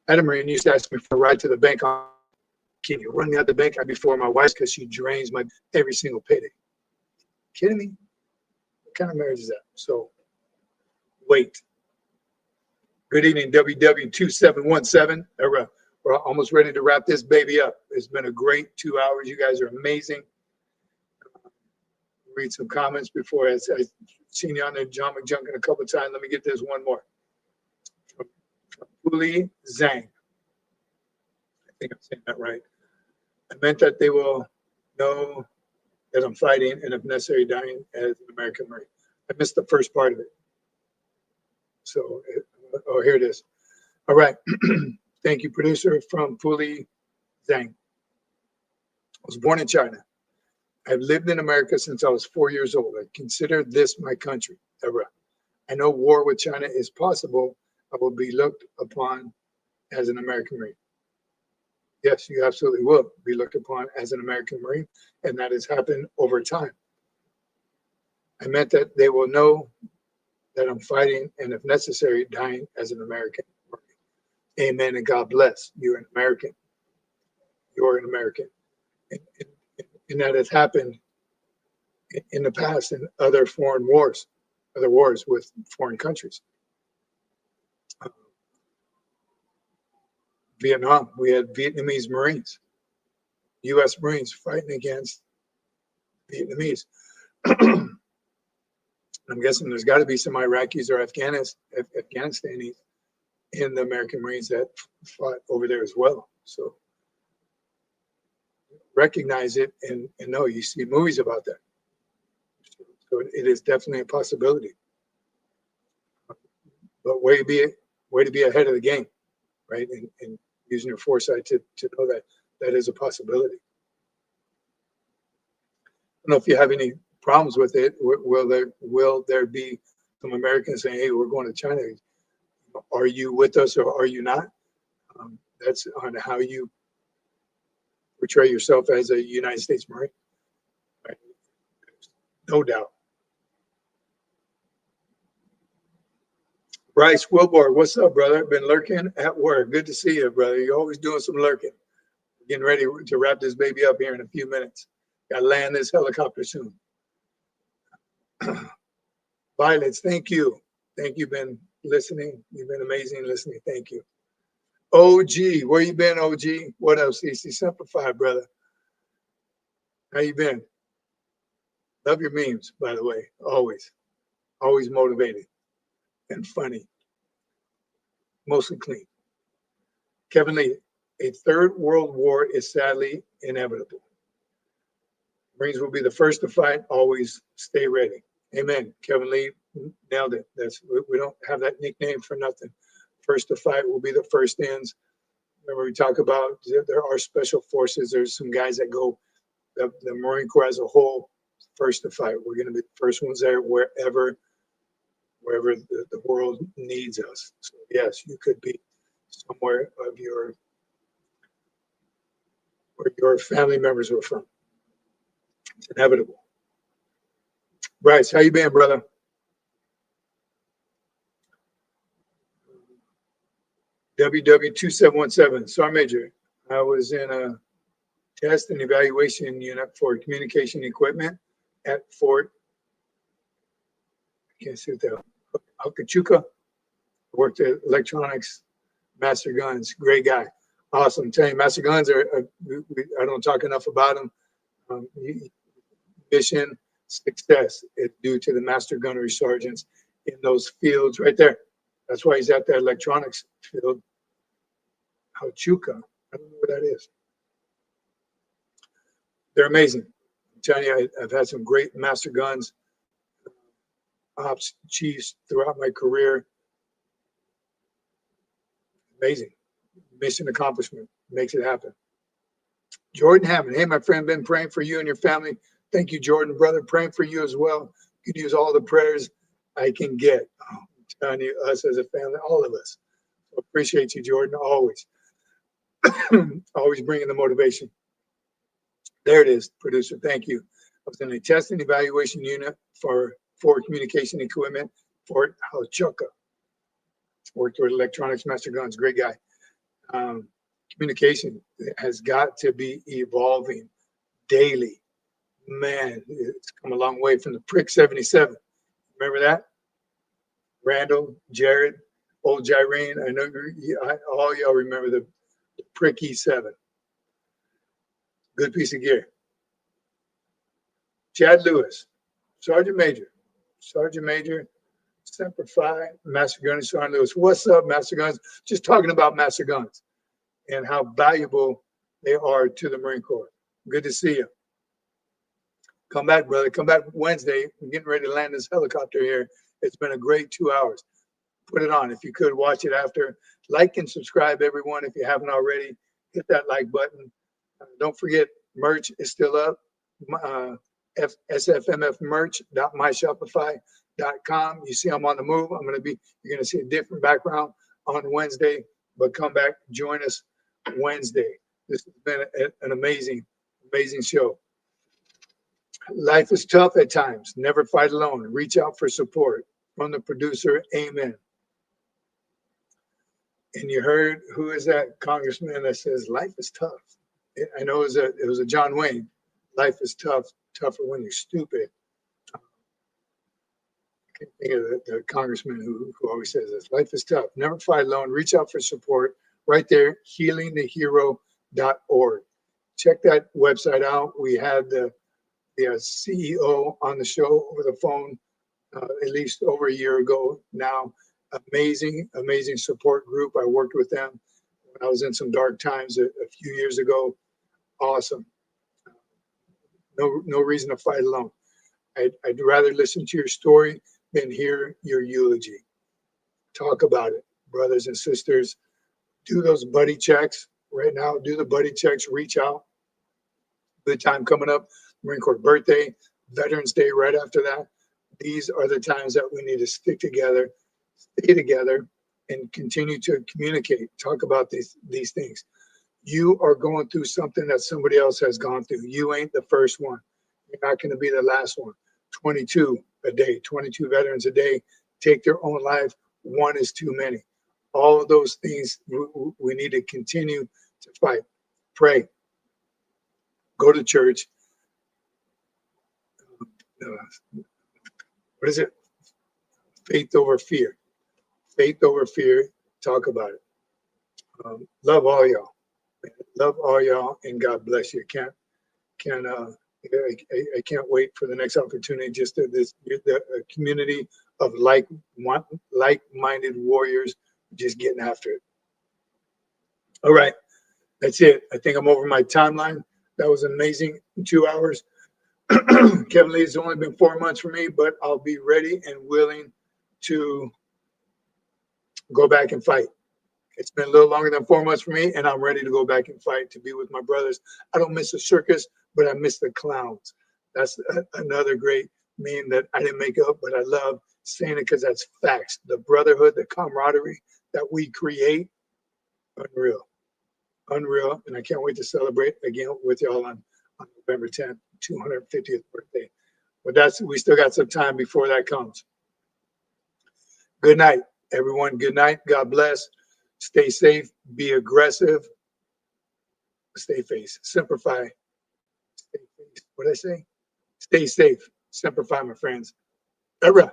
Adam Marine used to ask me for a ride to the bank. Can you run me out the bank? I'd be for my wife because she drains my every single payday. Kidding me? What kind of marriage is that? So wait. Good evening, WW2717. We're almost ready to wrap this baby up. It's been a great 2 hours. You guys are amazing. Read some comments before I've seen you on there, John McJunkin, a couple of times. Let me get this one more. From Poolees Zhang. I think I'm saying that right. I meant that they will know that I'm fighting and if necessary dying as an American Marine. I missed the first part of it. So, here it is. All right. Thank you, producer from Poolees Zhang. I was born in China. I've lived in America since I was 4 years old. I consider this my country. I know war with China is possible. I will be looked upon as an American Marine. Yes, you absolutely will be looked upon as an American Marine, and that has happened over time. I meant that they will know that I'm fighting and, if necessary, dying as an American Marine. Amen, and God bless. You're an American. You're an American. And that has happened in the past in other foreign wars, other wars with foreign countries. Vietnam, we had Vietnamese Marines, U.S. Marines fighting against Vietnamese. I'm guessing there's got to be some Iraqis or Afghanistanis in the American Marines that fought over there as well. So recognize it and know you see movies about that. So it is definitely a possibility. But way to be ahead of the game, right? And using your foresight to know that that is a possibility. I don't know if you have any problems with it. Will there be some Americans saying, hey, we're going to China? Are you with us or are you not? That's on how you portray yourself as a United States Marine. Right? No doubt. Bryce Wilbur, what's up, brother? Been lurking at work. Good to see you, brother. You're always doing some lurking. Getting ready to wrap this baby up here in a few minutes. Got to land this helicopter soon. Violence, thank you. Thank you, been listening. You've been amazing listening. Thank you. OG, where you been, OG? What up, CC? Semper Fi, brother. How you been? Love your memes, by the way. Always. Always motivated and funny. Mostly clean. Kevin Lee, a third world war is sadly inevitable. Marines will be the first to fight. Always stay ready. Amen. Kevin Lee nailed it. We don't have that nickname for nothing. First to fight will be the first ends. Remember, we talk about there are special forces. There's some guys that go, the Marine Corps as a whole, first to fight. We're going to be the first ones there wherever the world needs us. So yes, you could be somewhere of where your family members are from. It's inevitable. Bryce, how you been, brother? WW2717, Sergeant Major. I was in a test and evaluation unit for communication equipment at Fort, I can't see what that, Huachuca. Worked at Electronics Master Guns. Great guy. Awesome. I'm telling you, Master Guns I don't talk enough about them. Mission success is due to the Master Gunnery Sergeants in those fields right there. That's why he's at that electronics field. Huachuca. I don't know where that is. They're amazing. I'm telling you, I've had some great Master Guns ops chiefs throughout my career. Amazing. Mission accomplishment makes it happen. Jordan Hammond. Hey, my friend, been praying for you and your family. Thank you, Jordan, brother. Praying for you as well. You can use all the prayers I can get. I'm telling you, us as a family, all of us. So appreciate you, Jordan, always. Always bringing the motivation. There it is, producer. Thank you. I was in a test and evaluation unit for communication equipment, Fort Huachuca. Worked with Electronics Master Guns. Great guy. Communication has got to be evolving daily. Man, it's come a long way from the Prick 77. Remember that? Randall, Jared, old Gyrene. I know all y'all remember the Prick E7. Good piece of gear. Chad Lewis, Sergeant Major, Semper Fi, Master Gunner, Sergeant Lewis. What's up, Master Guns? Just talking about Master Guns and how valuable they are to the Marine Corps. Good to see you. Come back, brother. Come back Wednesday. I'm getting ready to land this helicopter here. It's been a great 2 hours. Put it on. If you could, watch it after. Like and subscribe, everyone, if you haven't already. Hit that like button. Don't forget, merch is still up. SFMF-merch.myshopify.com. You see I'm on the move. You're going to see a different background on Wednesday, but come back, join us Wednesday. This has been an amazing show. Life is tough at times. Never fight alone. Reach out for support. From the producer, amen. And you heard, who is that congressman that says life is tough? I know it was a John Wayne. Life is tough, tougher when you're stupid. I can't think of the congressman who always says this. Life is tough. Never fight alone. Reach out for support. Right there, healingthehero.org. Check that website out. We had the CEO on the show over the phone at least over a year ago now. Amazing support group. I worked with them when I was in some dark times a few years ago. Awesome. No reason to fight alone. I'd rather listen to your story than hear your eulogy. Talk about it, brothers and sisters. Do those buddy checks right now. Do the buddy checks. Reach out. Good time coming up. Marine Corps birthday, Veterans Day right after that. These are the times that we need to stick together, stay together, and continue to communicate. Talk about these things. You are going through something that somebody else has gone through. You ain't the first one. You're not going to be the last one. 22 a day, 22 veterans a day take their own life. One is too many. All of those things we need to continue to fight. Pray. Go to church. What is it? Faith over fear. Faith over fear. Talk about it. Love all y'all. Love all y'all, and God bless you. I can't wait for the next opportunity. Just the community of like-minded warriors, just getting after it. All right, that's it. I think I'm over my timeline. That was amazing. 2 hours. Kevin Lee, it's only been 4 months for me, but I'll be ready and willing to go back and fight. It's been a little longer than 4 months for me, and I'm ready to go back and fight to be with my brothers. I don't miss the circus, but I miss the clowns. That's another great meme that I didn't make up, but I love saying it because that's facts. The brotherhood, the camaraderie that we create, unreal. Unreal. And I can't wait to celebrate again with y'all on November 10th, 250th birthday. But we still got some time before that comes. Good night, everyone. Good night. God bless. Stay safe. Be aggressive. Stay safe. Semper Fi. Stay safe. What did I say? Stay safe. Semper Fi, my friends. URAH.